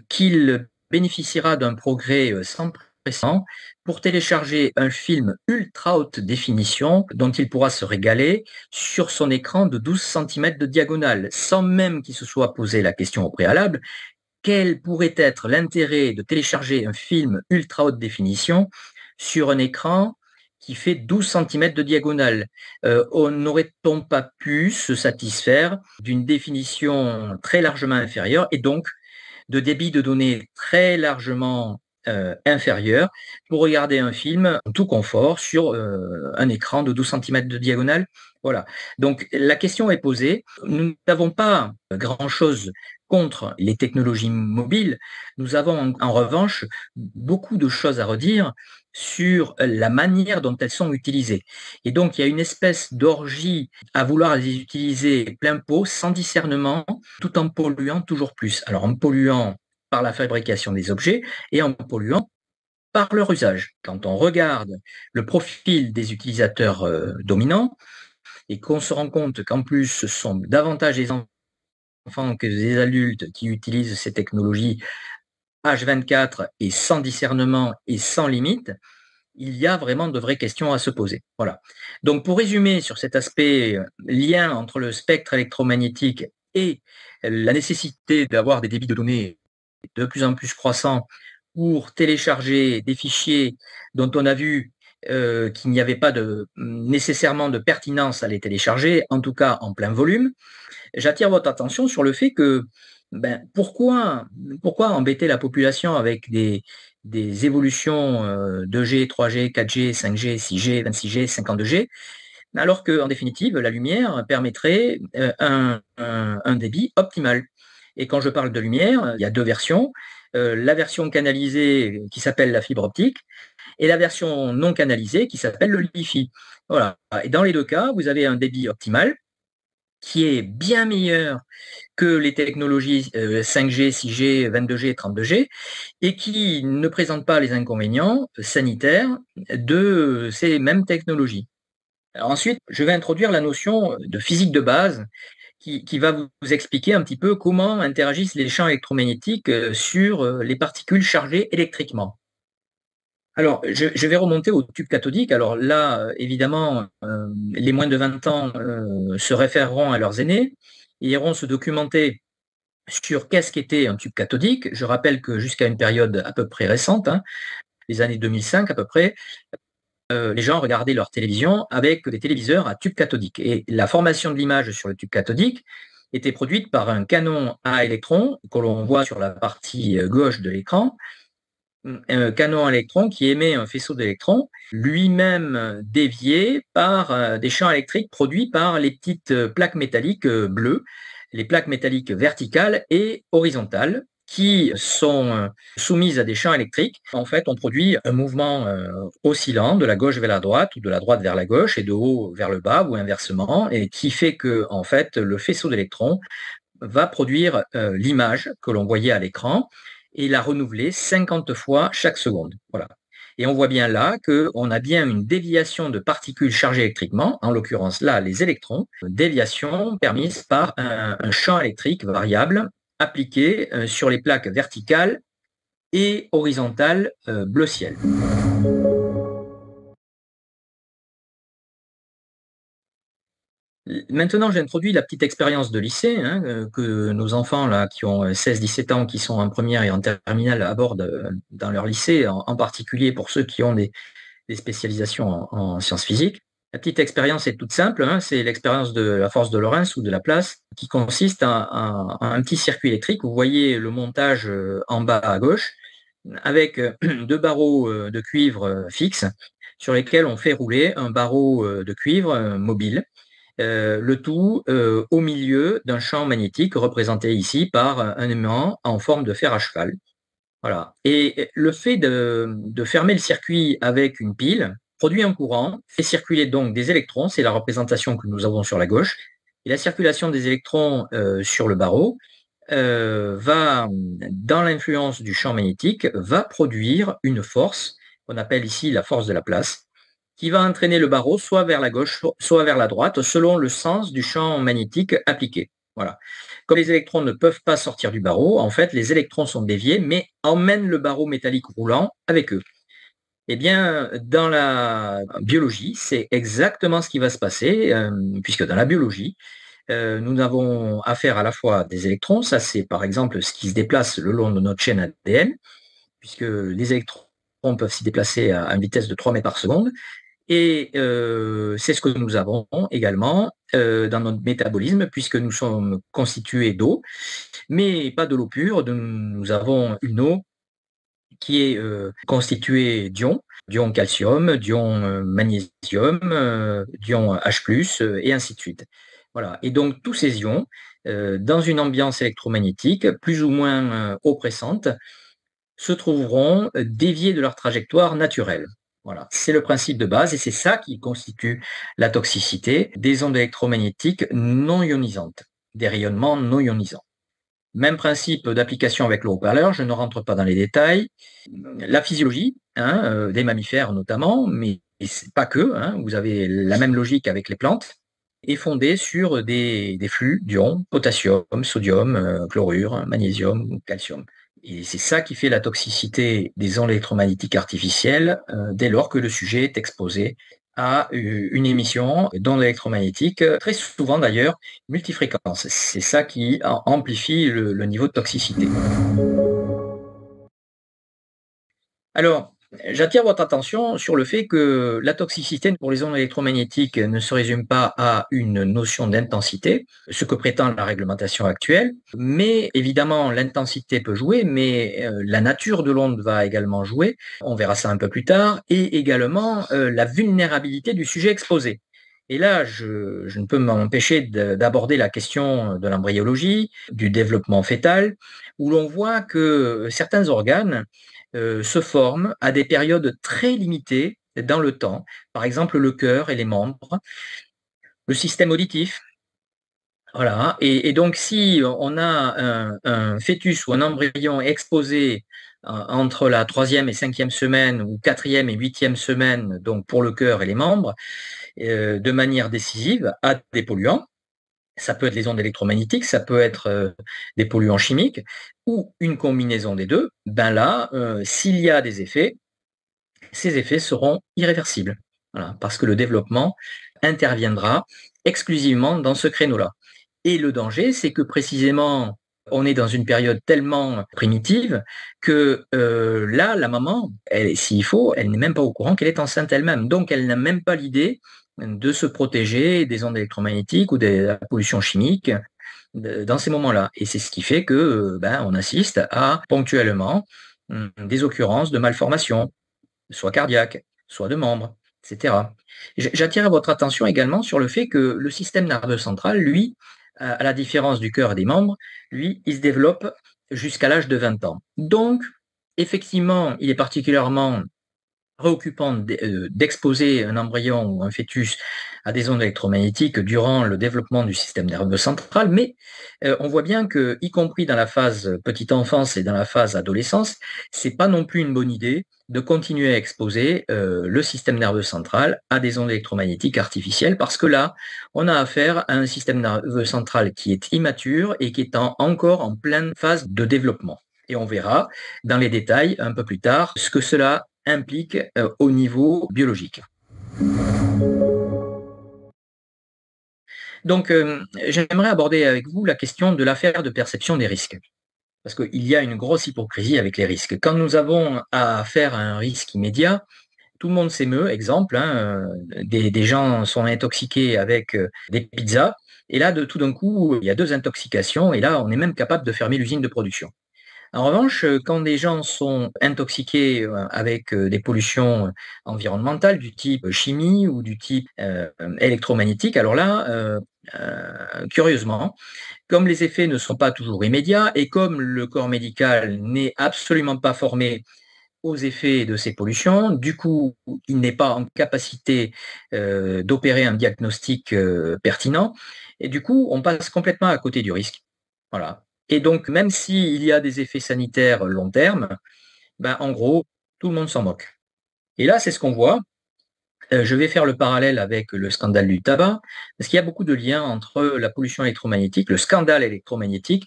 qu'il bénéficiera d'un progrès sans précédent pour télécharger un film ultra haute définition dont il pourra se régaler sur son écran de 12 cm de diagonale, sans même qu'il se soit posé la question au préalable: quel pourrait être l'intérêt de télécharger un film ultra haute définition sur un écran qui fait 12 cm de diagonale? N'aurait-on pas pu se satisfaire d'une définition très largement inférieure et donc de débit de données très largement inférieur pour regarder un film en tout confort sur un écran de 12 cm de diagonale? Voilà. Donc la question est posée. Nous n'avons pas grand-chose contre les technologies mobiles. Nous avons en revanche beaucoup de choses à redire sur la manière dont elles sont utilisées. Et donc il y a une espèce d'orgie à vouloir les utiliser plein pot, sans discernement, tout en polluant toujours plus. Alors en polluant par la fabrication des objets et en polluant par leur usage. Quand on regarde le profil des utilisateurs dominants et qu'on se rend compte qu'en plus ce sont davantage des enfants que des adultes qui utilisent ces technologies H24 et sans discernement et sans limite, il y a vraiment de vraies questions à se poser. Voilà. Donc pour résumer sur cet aspect lien entre le spectre électromagnétique et la nécessité d'avoir des débits de données de plus en plus croissants pour télécharger des fichiers dont on a vu qu'il n'y avait pas nécessairement de pertinence à les télécharger, en tout cas en plein volume, j'attire votre attention sur le fait que pourquoi embêter la population avec des évolutions 2G, 3G, 4G, 5G, 6G, 26G, 52G, alors qu'en définitive, la lumière permettrait un débit optimal. Et quand je parle de lumière, il y a deux versions. La version canalisée qui s'appelle la fibre optique et la version non canalisée qui s'appelle le Wi-Fi. Voilà. Et dans les deux cas, vous avez un débit optimal qui est bien meilleur que les technologies 5G, 6G, 22G, 32G, et qui ne présente pas les inconvénients sanitaires de ces mêmes technologies. Alors ensuite, je vais introduire la notion de physique de base qui va vous expliquer un petit peu comment interagissent les champs électromagnétiques sur les particules chargées électriquement. Alors, je vais remonter au tube cathodique. Alors là, évidemment, les moins de 20 ans se référeront à leurs aînés et iront se documenter sur qu'est-ce qu'était un tube cathodique. Je rappelle que jusqu'à une période à peu près récente, les années 2005 à peu près, les gens regardaient leur télévision avec des téléviseurs à tube cathodique. Et la formation de l'image sur le tube cathodique était produite par un canon à électrons que l'on voit sur la partie gauche de l'écran, un canon à électrons qui émet un faisceau d'électrons, lui-même dévié par des champs électriques produits par les petites plaques métalliques bleues, les plaques métalliques verticales et horizontales, qui sont soumises à des champs électriques. En fait, on produit un mouvement oscillant de la gauche vers la droite ou de la droite vers la gauche et de haut vers le bas ou inversement, et qui fait que, en fait, le faisceau d'électrons va produire l'image que l'on voyait à l'écran et la renouveler 50 fois chaque seconde. Voilà. Et on voit bien là qu'on a bien une déviation de particules chargées électriquement, en l'occurrence là les électrons, déviation permise par un champ électrique variable appliqué sur les plaques verticales et horizontales bleu ciel. Maintenant, j'introduis la petite expérience de lycée que nos enfants là, qui ont 16-17 ans, qui sont en première et en terminale, abordent dans leur lycée, en particulier pour ceux qui ont des spécialisations en sciences physiques. La petite expérience est toute simple, c'est l'expérience de la force de Lorentz ou de Laplace, qui consiste en un petit circuit électrique. Vous voyez le montage en bas à gauche, avec deux barreaux de cuivre fixes, sur lesquels on fait rouler un barreau de cuivre mobile. Le tout au milieu d'un champ magnétique représenté ici par un aimant en forme de fer à cheval. Voilà. Et le fait de fermer le circuit avec une pile produit un courant, fait circuler donc des électrons, c'est la représentation que nous avons sur la gauche, et la circulation des électrons sur le barreau va, dans l'influence du champ magnétique, va produire une force qu'on appelle ici la force de Laplace. qui va entraîner le barreau soit vers la gauche, soit vers la droite, selon le sens du champ magnétique appliqué. Voilà. Comme les électrons ne peuvent pas sortir du barreau, en fait, les électrons sont déviés, mais emmènent le barreau métallique roulant avec eux. Eh bien, dans la biologie, c'est exactement ce qui va se passer, puisque dans la biologie, nous avons affaire à la fois à des électrons, ça c'est par exemple ce qui se déplace le long de notre chaîne ADN, puisque les électrons peuvent s'y déplacer à une vitesse de 3 mètres par seconde, et c'est ce que nous avons également dans notre métabolisme, puisque nous sommes constitués d'eau, mais pas de l'eau pure, nous avons une eau qui est constituée d'ions calcium, d'ions magnésium, d'ions H+, et ainsi de suite. Voilà. Et donc tous ces ions, dans une ambiance électromagnétique plus ou moins oppressante, se trouveront déviés de leur trajectoire naturelle. Voilà, c'est le principe de base et c'est ça qui constitue la toxicité des ondes électromagnétiques non ionisantes, des rayonnements non ionisants. Même principe d'application avec le haut-parleur, je ne rentre pas dans les détails. La physiologie, des mammifères notamment, mais pas que, vous avez la même logique avec les plantes, est fondée sur des flux d'ions, potassium, sodium, chlorure, magnésium, calcium. Et c'est ça qui fait la toxicité des ondes électromagnétiques artificielles dès lors que le sujet est exposé à une émission d'ondes électromagnétiques, très souvent d'ailleurs multifréquence. C'est ça qui amplifie le niveau de toxicité. Alors, j'attire votre attention sur le fait que la toxicité pour les ondes électromagnétiques ne se résume pas à une notion d'intensité, ce que prétend la réglementation actuelle, mais évidemment l'intensité peut jouer, mais la nature de l'onde va également jouer, on verra ça un peu plus tard, et également la vulnérabilité du sujet exposé. Et là, je ne peux m'empêcher d'aborder la question de l'embryologie, du développement fœtal, où l'on voit que certains organes se forment à des périodes très limitées dans le temps, par exemple le cœur et les membres, le système auditif. Voilà. Et donc, si on a un fœtus ou un embryon exposé entre la 3e et 5e semaine ou 4e et 8e semaine, donc pour le cœur et les membres, de manière décisive à des polluants, ça peut être les ondes électromagnétiques, ça peut être des polluants chimiques ou une combinaison des deux, ben là, s'il y a des effets, ces effets seront irréversibles. Voilà, parce que le développement interviendra exclusivement dans ce créneau-là. Et le danger, c'est que précisément, on est dans une période tellement primitive que là, la maman, s'il faut, elle n'est même pas au courant qu'elle est enceinte elle-même. Donc, elle n'a même pas l'idée de se protéger des ondes électromagnétiques ou de la pollution chimique dans ces moments-là. Et c'est ce qui fait que on assiste à ponctuellement des occurrences de malformations, soit cardiaques, soit de membres, etc. J'attire votre attention également sur le fait que le système nerveux central, lui, à la différence du cœur et des membres, lui, il se développe jusqu'à l'âge de 20 ans. Donc, effectivement, il est particulièrement préoccupant d'exposer un embryon ou un fœtus à des ondes électromagnétiques durant le développement du système nerveux central, mais on voit bien que, y compris dans la phase petite enfance et dans la phase adolescence, c'est pas non plus une bonne idée de continuer à exposer le système nerveux central à des ondes électromagnétiques artificielles, parce que là, on a affaire à un système nerveux central qui est immature et qui est encore en pleine phase de développement. Et on verra dans les détails un peu plus tard ce que cela implique au niveau biologique. Donc, j'aimerais aborder avec vous la question de l'affaire de perception des risques. Parce qu'il y a une grosse hypocrisie avec les risques. Quand nous avons à faire à un risque immédiat, tout le monde s'émeut. Exemple, des gens sont intoxiqués avec des pizzas, et là, tout d'un coup, il y a 2 intoxications, et là, on est même capable de fermer l'usine de production. En revanche, quand des gens sont intoxiqués avec des pollutions environnementales du type chimie ou du type électromagnétique, alors là, curieusement, comme les effets ne sont pas toujours immédiats et comme le corps médical n'est absolument pas formé aux effets de ces pollutions, du coup, il n'est pas en capacité d'opérer un diagnostic pertinent, et du coup, on passe complètement à côté du risque. Voilà. Et donc, même s'il y a des effets sanitaires long terme, en gros, tout le monde s'en moque. Et là, c'est ce qu'on voit Je vais faire le parallèle avec le scandale du tabac, parce qu'il y a beaucoup de liens entre la pollution électromagnétique, le scandale électromagnétique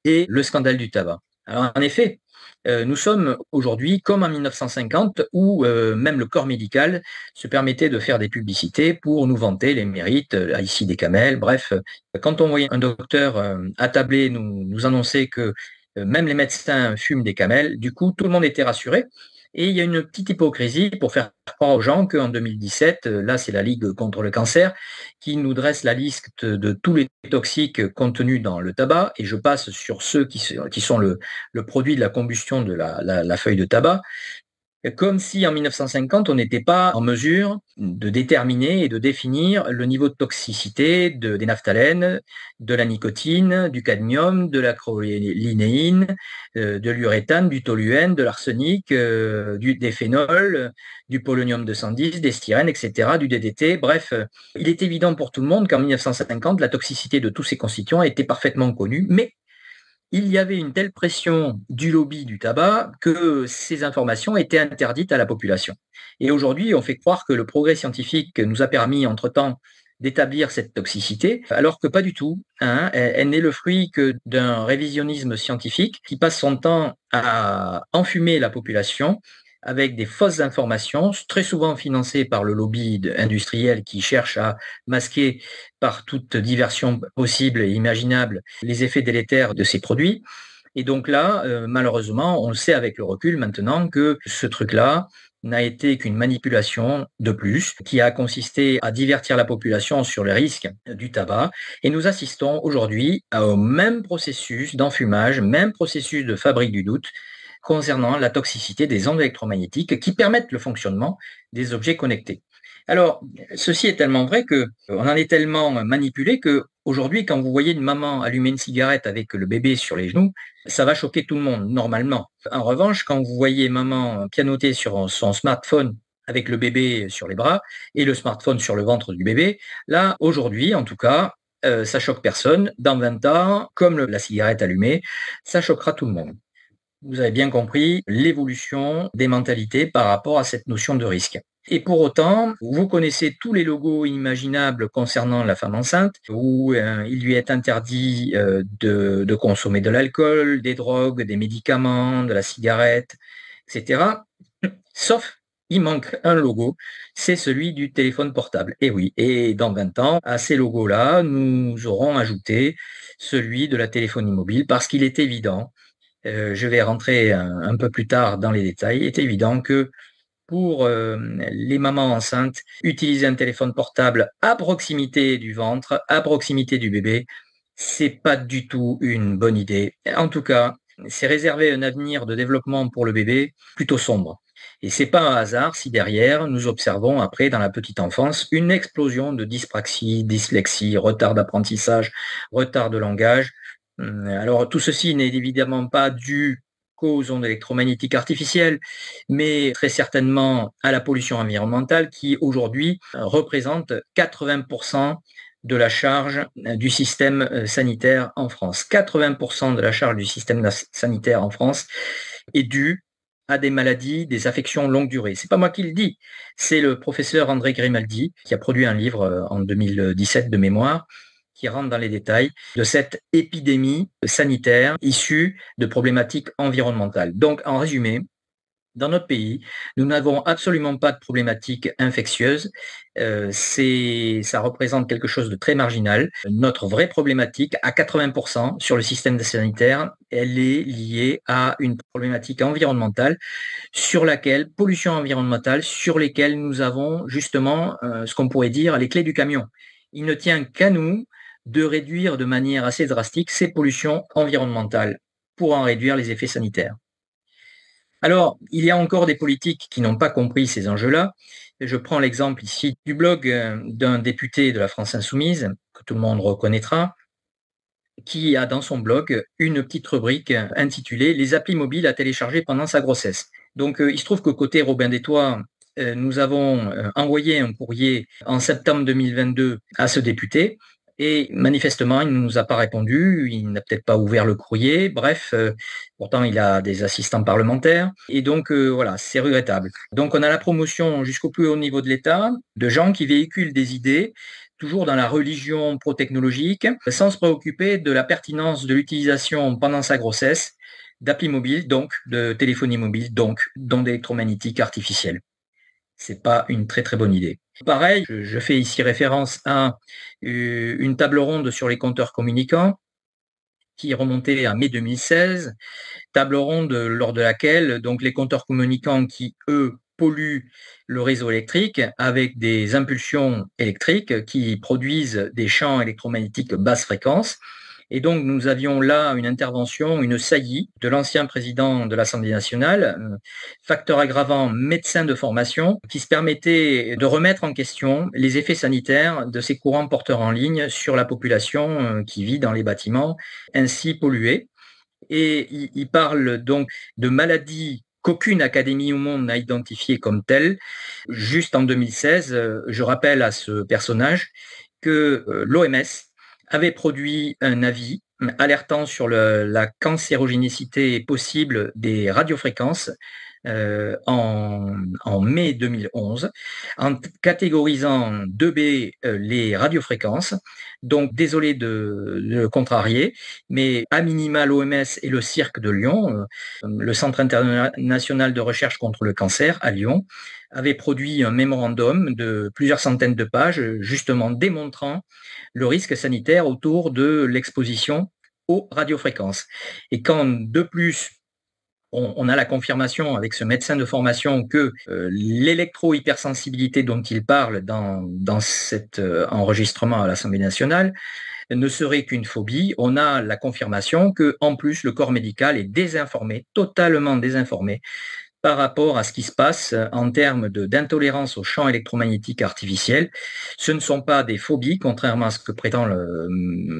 et le scandale du tabac. Alors en effet, nous sommes aujourd'hui comme en 1950 où même le corps médical se permettait de faire des publicités pour nous vanter les mérites, ici des camels, bref. Quand on voyait un docteur attablé nous annoncer que même les médecins fument des camels, du coup tout le monde était rassuré. Et il y a une petite hypocrisie pour faire croire aux gens qu'en 2017, là c'est la Ligue contre le cancer qui nous dresse la liste de tous les toxiques contenus dans le tabac, et je passe sur ceux qui sont le produit de la combustion de la feuille de tabac, comme si en 1950, on n'était pas en mesure de déterminer et de définir le niveau de toxicité des naphthalènes, de la nicotine, du cadmium, de l'acrylinéine, de l'uréthane, du toluène, de l'arsenic, des phénols, du polonium 210, des styrènes, etc., du DDT. Bref, il est évident pour tout le monde qu'en 1950, la toxicité de tous ces constituants était parfaitement connue, mais il y avait une telle pression du lobby du tabac que ces informations étaient interdites à la population. Et aujourd'hui, on fait croire que le progrès scientifique nous a permis, entre-temps, d'établir cette toxicité, alors que pas du tout. Elle n'est le fruit que d'un révisionnisme scientifique qui passe son temps à enfumer la population avec des fausses informations, très souvent financées par le lobby industriel qui cherche à masquer par toute diversion possible et imaginable les effets délétères de ces produits. Et donc là, malheureusement, on le sait avec le recul maintenant que ce truc-là n'a été qu'une manipulation de plus qui a consisté à divertir la population sur les risques du tabac. Et nous assistons aujourd'hui au même processus d'enfumage, même processus de fabrique du doute concernant la toxicité des ondes électromagnétiques qui permettent le fonctionnement des objets connectés. Alors, ceci est tellement vrai qu'on en est tellement manipulé que aujourd'hui, quand vous voyez une maman allumer une cigarette avec le bébé sur les genoux, ça va choquer tout le monde, normalement. En revanche, quand vous voyez maman pianoter sur son smartphone avec le bébé sur les bras et le smartphone sur le ventre du bébé, là, aujourd'hui, en tout cas, ça choque personne. Dans 20 ans, comme la cigarette allumée, ça choquera tout le monde. Vous avez bien compris l'évolution des mentalités par rapport à cette notion de risque. Et pour autant, vous connaissez tous les logos imaginables concernant la femme enceinte, où il lui est interdit de consommer de l'alcool, des drogues, des médicaments, de la cigarette, etc. Sauf, il manque un logo, c'est celui du téléphone portable. Et oui, et dans 20 ans, à ces logos-là, nous aurons ajouté celui de la téléphonie mobile, parce qu'il est évident, je vais rentrer un peu plus tard dans les détails, il est évident que pour les mamans enceintes, utiliser un téléphone portable à proximité du ventre, à proximité du bébé, c'est pas du tout une bonne idée. En tout cas, c'est réserver un avenir de développement pour le bébé plutôt sombre. Et c'est pas un hasard si derrière, nous observons après, dans la petite enfance, une explosion de dyspraxie, dyslexie, retard d'apprentissage, retard de langage. Alors, tout ceci n'est évidemment pas dû qu'aux ondes électromagnétiques artificielles, mais très certainement à la pollution environnementale qui, aujourd'hui, représente 80% de la charge du système sanitaire en France. 80% de la charge du système sanitaire en France est due à des maladies, des affections longue durée. C'est pas moi qui le dis, c'est le professeur André Grimaldi qui a produit un livre en 2017 de mémoire qui rentre dans les détails de cette épidémie sanitaire issue de problématiques environnementales. Donc, en résumé, dans notre pays, nous n'avons absolument pas de problématique infectieuse. Ça représente quelque chose de très marginal. Notre vraie problématique, à 80% sur le système sanitaire, elle est liée à une problématique environnementale pollution environnementale, sur lesquelles nous avons justement ce qu'on pourrait dire les clés du camion. Il ne tient qu'à nous de réduire de manière assez drastique ces pollutions environnementales pour en réduire les effets sanitaires. Alors, il y a encore des politiques qui n'ont pas compris ces enjeux-là. Je prends l'exemple ici du blog d'un député de la France Insoumise, que tout le monde reconnaîtra, qui a dans son blog une petite rubrique intitulée « Les applis mobiles à télécharger pendant sa grossesse ». Donc, il se trouve que côté Robin des Toits, nous avons envoyé un courrier en septembre 2022 à ce député, Et manifestement, il ne nous a pas répondu, il n'a peut-être pas ouvert le courrier. Bref, pourtant, il a des assistants parlementaires. Et donc, voilà, c'est regrettable. Donc, on a la promotion jusqu'au plus haut niveau de l'État de gens qui véhiculent des idées, toujours dans la religion pro-technologique, sans se préoccuper de la pertinence de l'utilisation pendant sa grossesse d'applis mobiles, donc de téléphonie mobile, donc d'ondes électromagnétiques artificielles. C'est pas une très très bonne idée. Pareil, je fais ici référence à une table ronde sur les compteurs communicants qui est remontée à mai 2016, table ronde lors de laquelle donc les compteurs communicants qui, eux, polluent le réseau électrique avec des impulsions électriques qui produisent des champs électromagnétiques basse fréquence. Et donc, nous avions là une intervention, une saillie de l'ancien président de l'Assemblée nationale, facteur aggravant médecin de formation, qui se permettait de remettre en question les effets sanitaires de ces courants porteurs en ligne sur la population qui vit dans les bâtiments ainsi pollués. Et il parle donc de maladies qu'aucune académie au monde n'a identifiées comme telles. Juste en 2016, je rappelle à ce personnage que l'OMS avait produit un avis alertant sur la cancérogénicité possible des radiofréquences en mai 2011, en catégorisant 2B les radiofréquences. Donc, désolé de le contrarier, mais à minima, l'OMS et le Cirque de Lyon, le Centre international de recherche contre le cancer à Lyon, avaient produit un mémorandum de plusieurs centaines de pages, justement démontrant le risque sanitaire autour de l'exposition aux radiofréquences. Et quand, de plus, on a la confirmation avec ce médecin de formation que l'électro-hypersensibilité dont il parle dans cet enregistrement à l'Assemblée nationale ne serait qu'une phobie. On a la confirmation que, en plus, le corps médical est désinformé, totalement désinformé, par rapport à ce qui se passe en termes d'intolérance aux champs électromagnétiques artificiels. Ce ne sont pas des phobies, contrairement à ce que prétend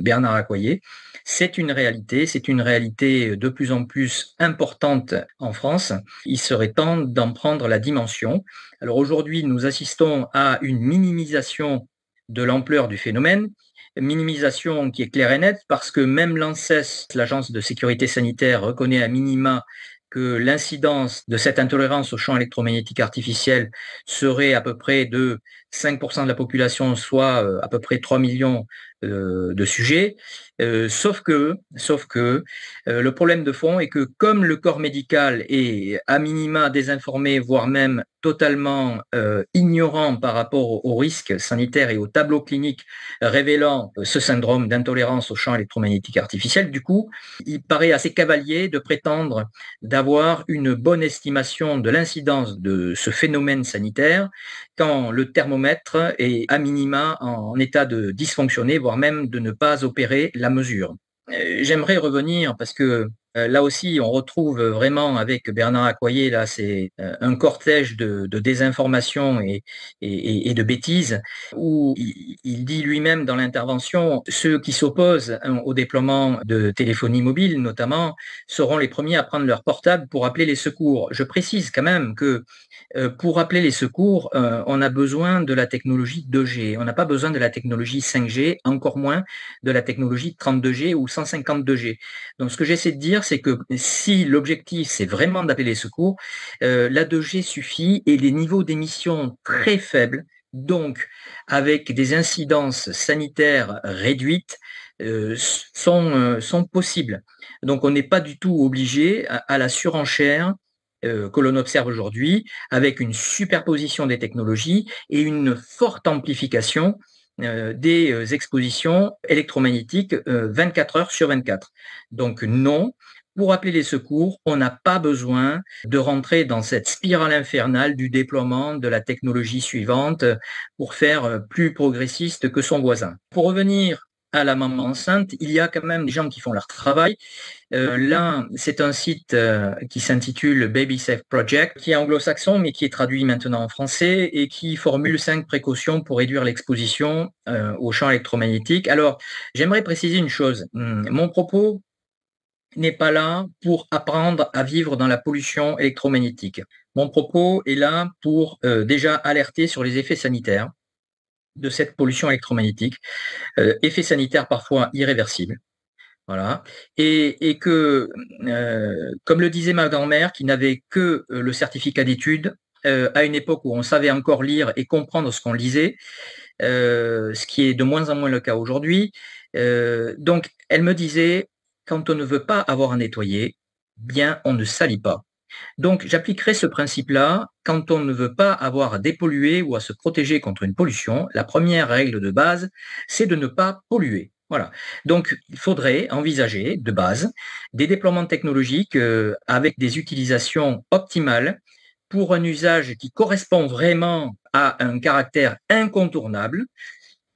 Bernard Accoyer. C'est une réalité de plus en plus importante en France. Il serait temps d'en prendre la dimension. Alors aujourd'hui, nous assistons à une minimisation de l'ampleur du phénomène, minimisation qui est claire et nette parce que même l'ANSES, l'Agence de sécurité sanitaire, reconnaît à minima que l'incidence de cette intolérance aux champs électromagnétiques artificiels serait à peu près de 5% de la population, soit à peu près 3 millions de sujets. Sauf que le problème de fond est que comme le corps médical est à minima désinformé, voire même totalement ignorant par rapport aux risques sanitaires et aux tableaux cliniques révélant ce syndrome d'intolérance aux champs électromagnétiques artificiels, du coup, il paraît assez cavalier de prétendre d'avoir une bonne estimation de l'incidence de ce phénomène sanitaire quand le thermomètre est à minima en état de dysfonctionner, voire même de ne pas opérer la mesure. J'aimerais revenir parce que là aussi, on retrouve vraiment avec Bernard Accoyer, là, c'est un cortège de désinformation et de bêtises, où il dit lui-même dans l'intervention, ceux qui s'opposent au déploiement de téléphonie mobile, notamment, seront les premiers à prendre leur portable pour appeler les secours. Je précise quand même que pour appeler les secours, on a besoin de la technologie 2G. On n'a pas besoin de la technologie 5G, encore moins de la technologie 32G ou 152G. Donc, ce que j'essaie de dire, c'est que si l'objectif, c'est vraiment d'appeler les secours, la 2G suffit et les niveaux d'émission très faibles, donc avec des incidences sanitaires réduites, sont possibles. Donc, on n'est pas du tout obligé à la surenchère que l'on observe aujourd'hui, avec une superposition des technologies et une forte amplification des expositions électromagnétiques 24 heures sur 24. Donc non, pour appeler les secours, on n'a pas besoin de rentrer dans cette spirale infernale du déploiement de la technologie suivante pour faire plus progressiste que son voisin. Pour revenir à la maman enceinte, il y a quand même des gens qui font leur travail. Là, c'est un site qui s'intitule Baby Safe Project, qui est anglo-saxon, mais qui est traduit maintenant en français et qui formule 5 précautions pour réduire l'exposition aux champs électromagnétiques. Alors, j'aimerais préciser une chose. Mon propos n'est pas là pour apprendre à vivre dans la pollution électromagnétique. Mon propos est là pour déjà alerter sur les effets sanitaires de cette pollution électromagnétique, effet sanitaire parfois irréversible. Voilà. Et que, comme le disait ma grand-mère, qui n'avait que le certificat d'études, à une époque où on savait encore lire et comprendre ce qu'on lisait, ce qui est de moins en moins le cas aujourd'hui. Donc, elle me disait, quand on ne veut pas avoir à nettoyer, bien, on ne salit pas. Donc, j'appliquerai ce principe-là quand on ne veut pas avoir à dépolluer ou à se protéger contre une pollution. La première règle de base, c'est de ne pas polluer. Voilà. Donc, il faudrait envisager de base des déploiements technologiques avec des utilisations optimales pour un usage qui correspond vraiment à un caractère incontournable.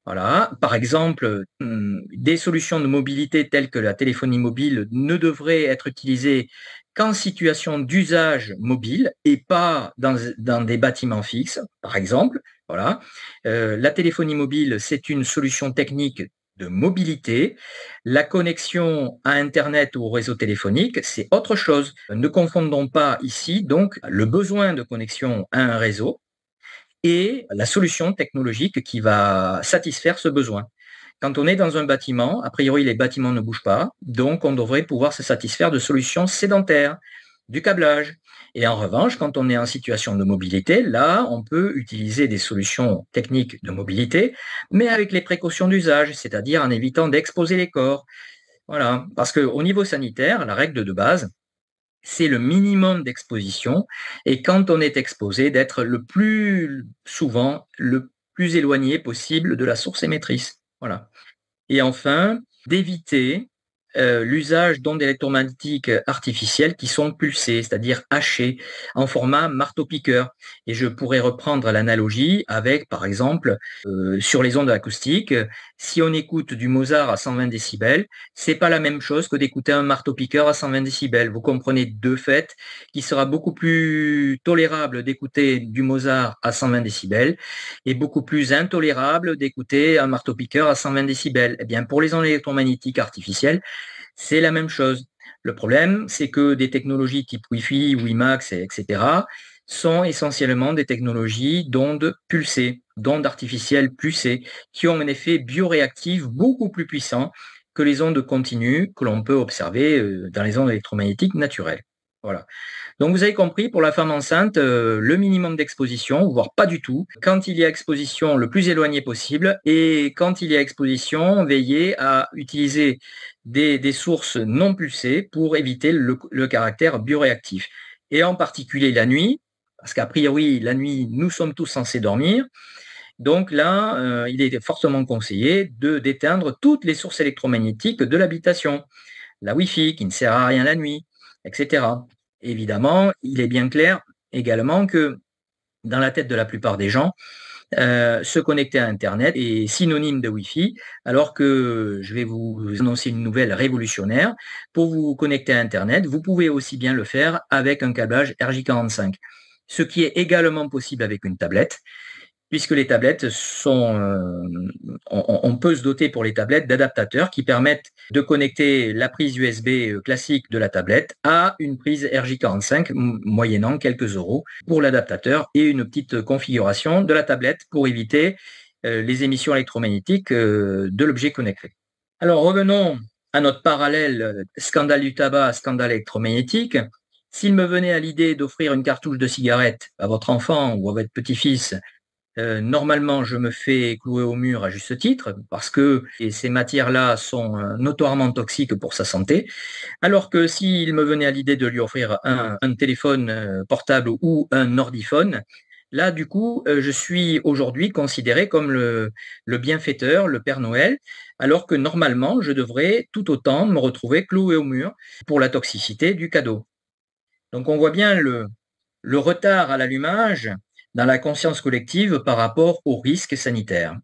Voilà. Par exemple, des solutions de mobilité telles que la téléphonie mobile ne devraient être utilisées qu'en situation d'usage mobile et pas dans des bâtiments fixes, par exemple. Voilà. La téléphonie mobile, c'est une solution technique de mobilité. La connexion à Internet ou au réseau téléphonique, c'est autre chose. Ne confondons pas ici donc le besoin de connexion à un réseau et la solution technologique qui va satisfaire ce besoin. Quand on est dans un bâtiment, a priori les bâtiments ne bougent pas, donc on devrait pouvoir se satisfaire de solutions sédentaires, du câblage. Et en revanche, quand on est en situation de mobilité, là, on peut utiliser des solutions techniques de mobilité, mais avec les précautions d'usage, c'est-à-dire en évitant d'exposer les corps. Voilà, parce qu'au niveau sanitaire, la règle de base, c'est le minimum d'exposition. Et quand on est exposé, d'être le plus souvent, le plus éloigné possible de la source émettrice. Voilà. Et enfin, d'éviter l'usage d'ondes électromagnétiques artificielles qui sont pulsées, c'est-à-dire hachées, en format marteau-piqueur. Et je pourrais reprendre l'analogie avec, par exemple, sur les ondes acoustiques, si on écoute du Mozart à 120 décibels, c'est pas la même chose que d'écouter un marteau-piqueur à 120 décibels. Vous comprenez de fait qu'il sera beaucoup plus tolérable d'écouter du Mozart à 120 décibels et beaucoup plus intolérable d'écouter un marteau-piqueur à 120 décibels. Eh bien, pour les ondes électromagnétiques artificielles, c'est la même chose. Le problème, c'est que des technologies type Wi-Fi, WiMAX, etc., sont essentiellement des technologies d'ondes pulsées, d'ondes artificielles pulsées, qui ont un effet bioréactif beaucoup plus puissant que les ondes continues que l'on peut observer dans les ondes électromagnétiques naturelles. Voilà. Donc vous avez compris, pour la femme enceinte, le minimum d'exposition, voire pas du tout. Quand il y a exposition, le plus éloigné possible. Et quand il y a exposition, veillez à utiliser des sources non pulsées pour éviter le caractère bioréactif. Et en particulier la nuit, parce qu'a priori, la nuit, nous sommes tous censés dormir. Donc là, il est fortement conseillé d'éteindre toutes les sources électromagnétiques de l'habitation. La Wi-Fi qui ne sert à rien la nuit, etc. Évidemment, il est bien clair également que dans la tête de la plupart des gens, se connecter à Internet est synonyme de Wi-Fi, alors que je vais vous annoncer une nouvelle révolutionnaire. Pour vous connecter à Internet, vous pouvez aussi bien le faire avec un câblage RJ45, ce qui est également possible avec une tablette, puisque les tablettes sont, on peut se doter pour les tablettes d'adaptateurs qui permettent de connecter la prise USB classique de la tablette à une prise RJ45 moyennant quelques euros pour l'adaptateur et une petite configuration de la tablette pour éviter les émissions électromagnétiques de l'objet connecté. Alors revenons à notre parallèle scandale du tabac, scandale électromagnétique. S'il me venait à l'idée d'offrir une cartouche de cigarette à votre enfant ou à votre petit-fils, normalement, je me fais clouer au mur à juste titre parce que ces matières-là sont notoirement toxiques pour sa santé. Alors que s'il me venait à l'idée de lui offrir un téléphone portable ou un ordiphone, là, du coup, je suis aujourd'hui considéré comme le bienfaiteur, le Père Noël, alors que normalement, je devrais tout autant me retrouver cloué au mur pour la toxicité du cadeau. Donc, on voit bien le retard à l'allumage dans la conscience collective par rapport aux risques sanitaires.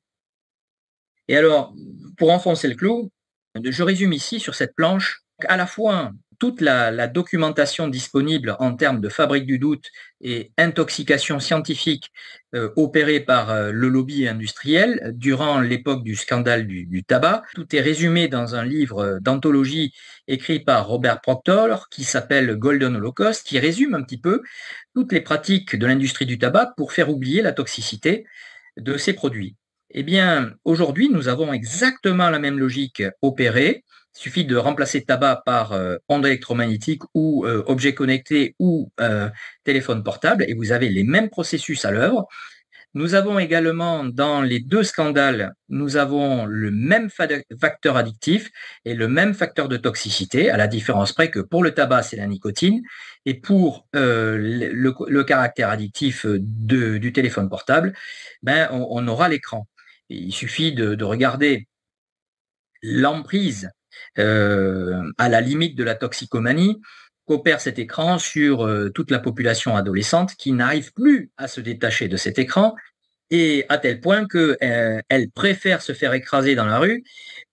Et alors, pour enfoncer le clou, je résume ici sur cette planche à la fois toute la documentation disponible en termes de fabrique du doute et intoxication scientifique opérée par le lobby industriel durant l'époque du scandale du tabac. Tout est résumé dans un livre d'anthologie écrit par Robert Proctor qui s'appelle Golden Holocaust, qui résume un petit peu toutes les pratiques de l'industrie du tabac pour faire oublier la toxicité de ces produits. Eh bien, aujourd'hui, nous avons exactement la même logique opérée. Il suffit de remplacer tabac par ondes électromagnétiques ou objets connectés ou téléphone portable et vous avez les mêmes processus à l'œuvre. Nous avons également, dans les 2 scandales, nous avons le même facteur addictif et le même facteur de toxicité, à la différence près que pour le tabac, c'est la nicotine et pour le caractère addictif du téléphone portable, ben, on aura l'écran. Il suffit de regarder l'emprise à la limite de la toxicomanie qu'opère cet écran sur toute la population adolescente qui n'arrive plus à se détacher de cet écran et à tel point qu'elle préfère se faire écraser dans la rue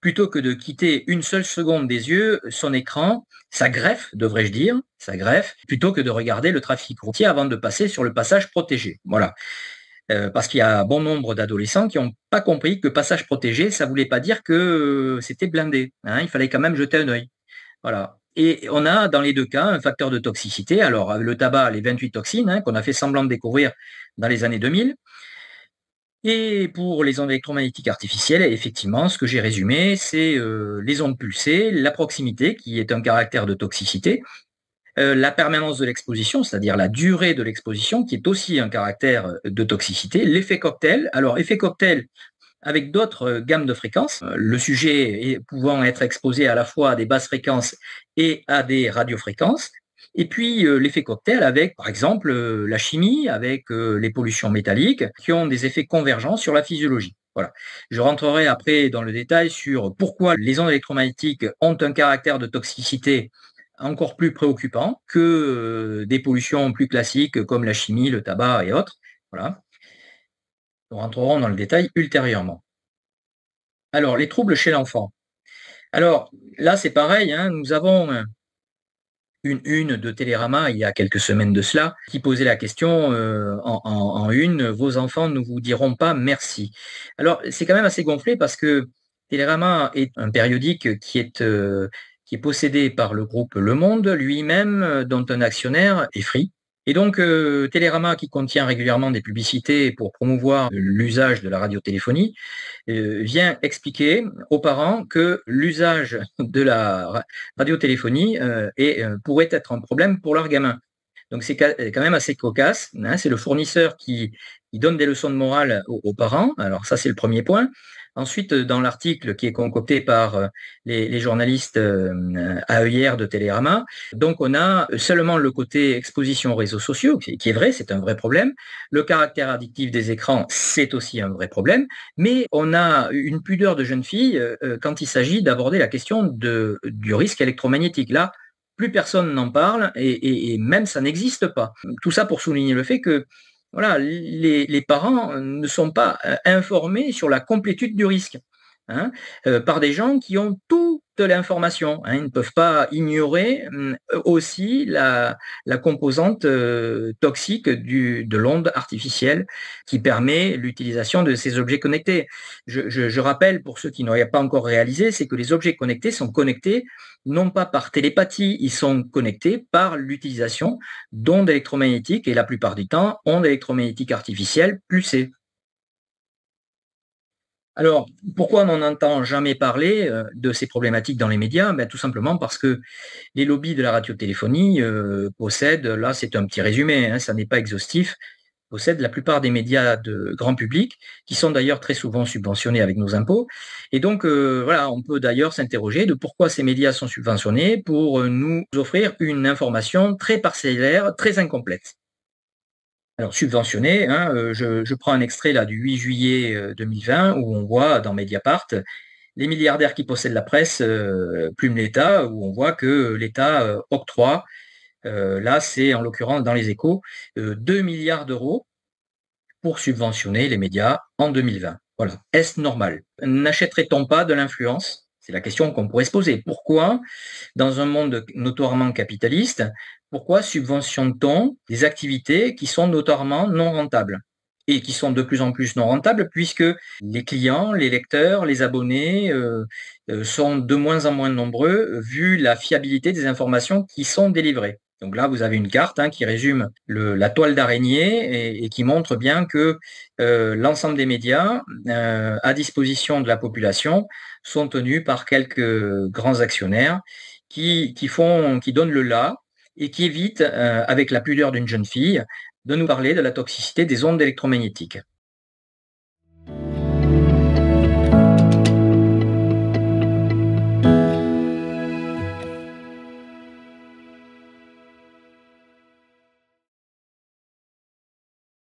plutôt que de quitter une seule seconde des yeux son écran, sa greffe, devrais-je dire, sa greffe, plutôt que de regarder le trafic routier avant de passer sur le passage protégé. Voilà. Parce qu'il y a bon nombre d'adolescents qui n'ont pas compris que passage protégé, ça ne voulait pas dire que c'était blindé. Hein, il fallait quand même jeter un œil. Voilà. Et on a dans les 2 cas un facteur de toxicité. Alors, le tabac, les 28 toxines qu'on a fait semblant de découvrir dans les années 2000. Et pour les ondes électromagnétiques artificielles, effectivement, ce que j'ai résumé, c'est les ondes pulsées, la proximité, qui est un caractère de toxicité, la permanence de l'exposition, c'est-à-dire la durée de l'exposition, qui est aussi un caractère de toxicité, l'effet cocktail. Alors, effet cocktail avec d'autres gammes de fréquences, le sujet pouvant être exposé à la fois à des basses fréquences et à des radiofréquences. Et puis l'effet cocktail avec, par exemple, la chimie, avec les pollutions métalliques, qui ont des effets convergents sur la physiologie. Voilà. Je rentrerai après dans le détail sur pourquoi les ondes électromagnétiques ont un caractère de toxicité encore plus préoccupant que des pollutions plus classiques comme la chimie, le tabac et autres. Voilà. Nous rentrerons dans le détail ultérieurement. Alors, les troubles chez l'enfant. Alors, là, c'est pareil, nous avons une une de Télérama il y a quelques semaines de cela, qui posait la question en une, vos enfants ne vous diront pas merci. Alors, c'est quand même assez gonflé parce que Télérama est un périodique qui est possédé par le groupe Le Monde lui-même, dont un actionnaire est Free. Et donc, Télérama, qui contient régulièrement des publicités pour promouvoir l'usage de la radiotéléphonie, vient expliquer aux parents que l'usage de la radiotéléphonie pourrait être un problème pour leurs gamins. Donc c'est quand même assez cocasse. C'est le fournisseur qui donne des leçons de morale aux parents. Alors ça, c'est le premier point. Ensuite, dans l'article qui est concocté par les journalistes AEIR de Télérama, donc on a seulement le côté exposition aux réseaux sociaux, qui est vrai, c'est un vrai problème. Le caractère addictif des écrans, c'est aussi un vrai problème. Mais on a une pudeur de jeune fille quand il s'agit d'aborder la question du risque électromagnétique. Là, plus personne n'en parle et même ça n'existe pas. Tout ça pour souligner le fait que voilà, les parents ne sont pas informés sur la complétude du risque par des gens qui ont toute l'information. Ils ne peuvent pas ignorer aussi la composante toxique de l'onde artificielle qui permet l'utilisation de ces objets connectés. Je rappelle, pour ceux qui n'auraient pas encore réalisé, c'est que les objets connectés sont connectés non pas par télépathie, ils sont connectés par l'utilisation d'ondes électromagnétiques et la plupart du temps, ondes électromagnétiques artificielles pulsées. Alors, pourquoi on n'en entend jamais parler de ces problématiques dans les médias? Tout simplement parce que les lobbies de la radiotéléphonie possèdent, là c'est un petit résumé, ça n'est pas exhaustif, possèdent la plupart des médias de grand public, qui sont d'ailleurs très souvent subventionnés avec nos impôts. Et donc, voilà, on peut d'ailleurs s'interroger de pourquoi ces médias sont subventionnés pour nous offrir une information très parcellaire, très incomplète. Alors subventionné, je prends un extrait là du 8 juillet 2020 où on voit dans Mediapart les milliardaires qui possèdent la presse plument l'État, où on voit que l'État octroie, là c'est en l'occurrence dans les Échos, 2 milliards d'euros pour subventionner les médias en 2020. Voilà. Est-ce normal? N'achèterait-on pas de l'influence? C'est la question qu'on pourrait se poser. Pourquoi, dans un monde notoirement capitaliste, pourquoi subventionne-t-on des activités qui sont notoirement non rentables? Et qui sont de plus en plus non rentables puisque les clients, les lecteurs, les abonnés sont de moins en moins nombreux vu la fiabilité des informations qui sont délivrées. Donc là, vous avez une carte qui résume la toile d'araignée et qui montre bien que l'ensemble des médias à disposition de la population sont tenus par quelques grands actionnaires qui donnent le là et qui évitent, avec la pudeur d'une jeune fille, de nous parler de la toxicité des ondes électromagnétiques.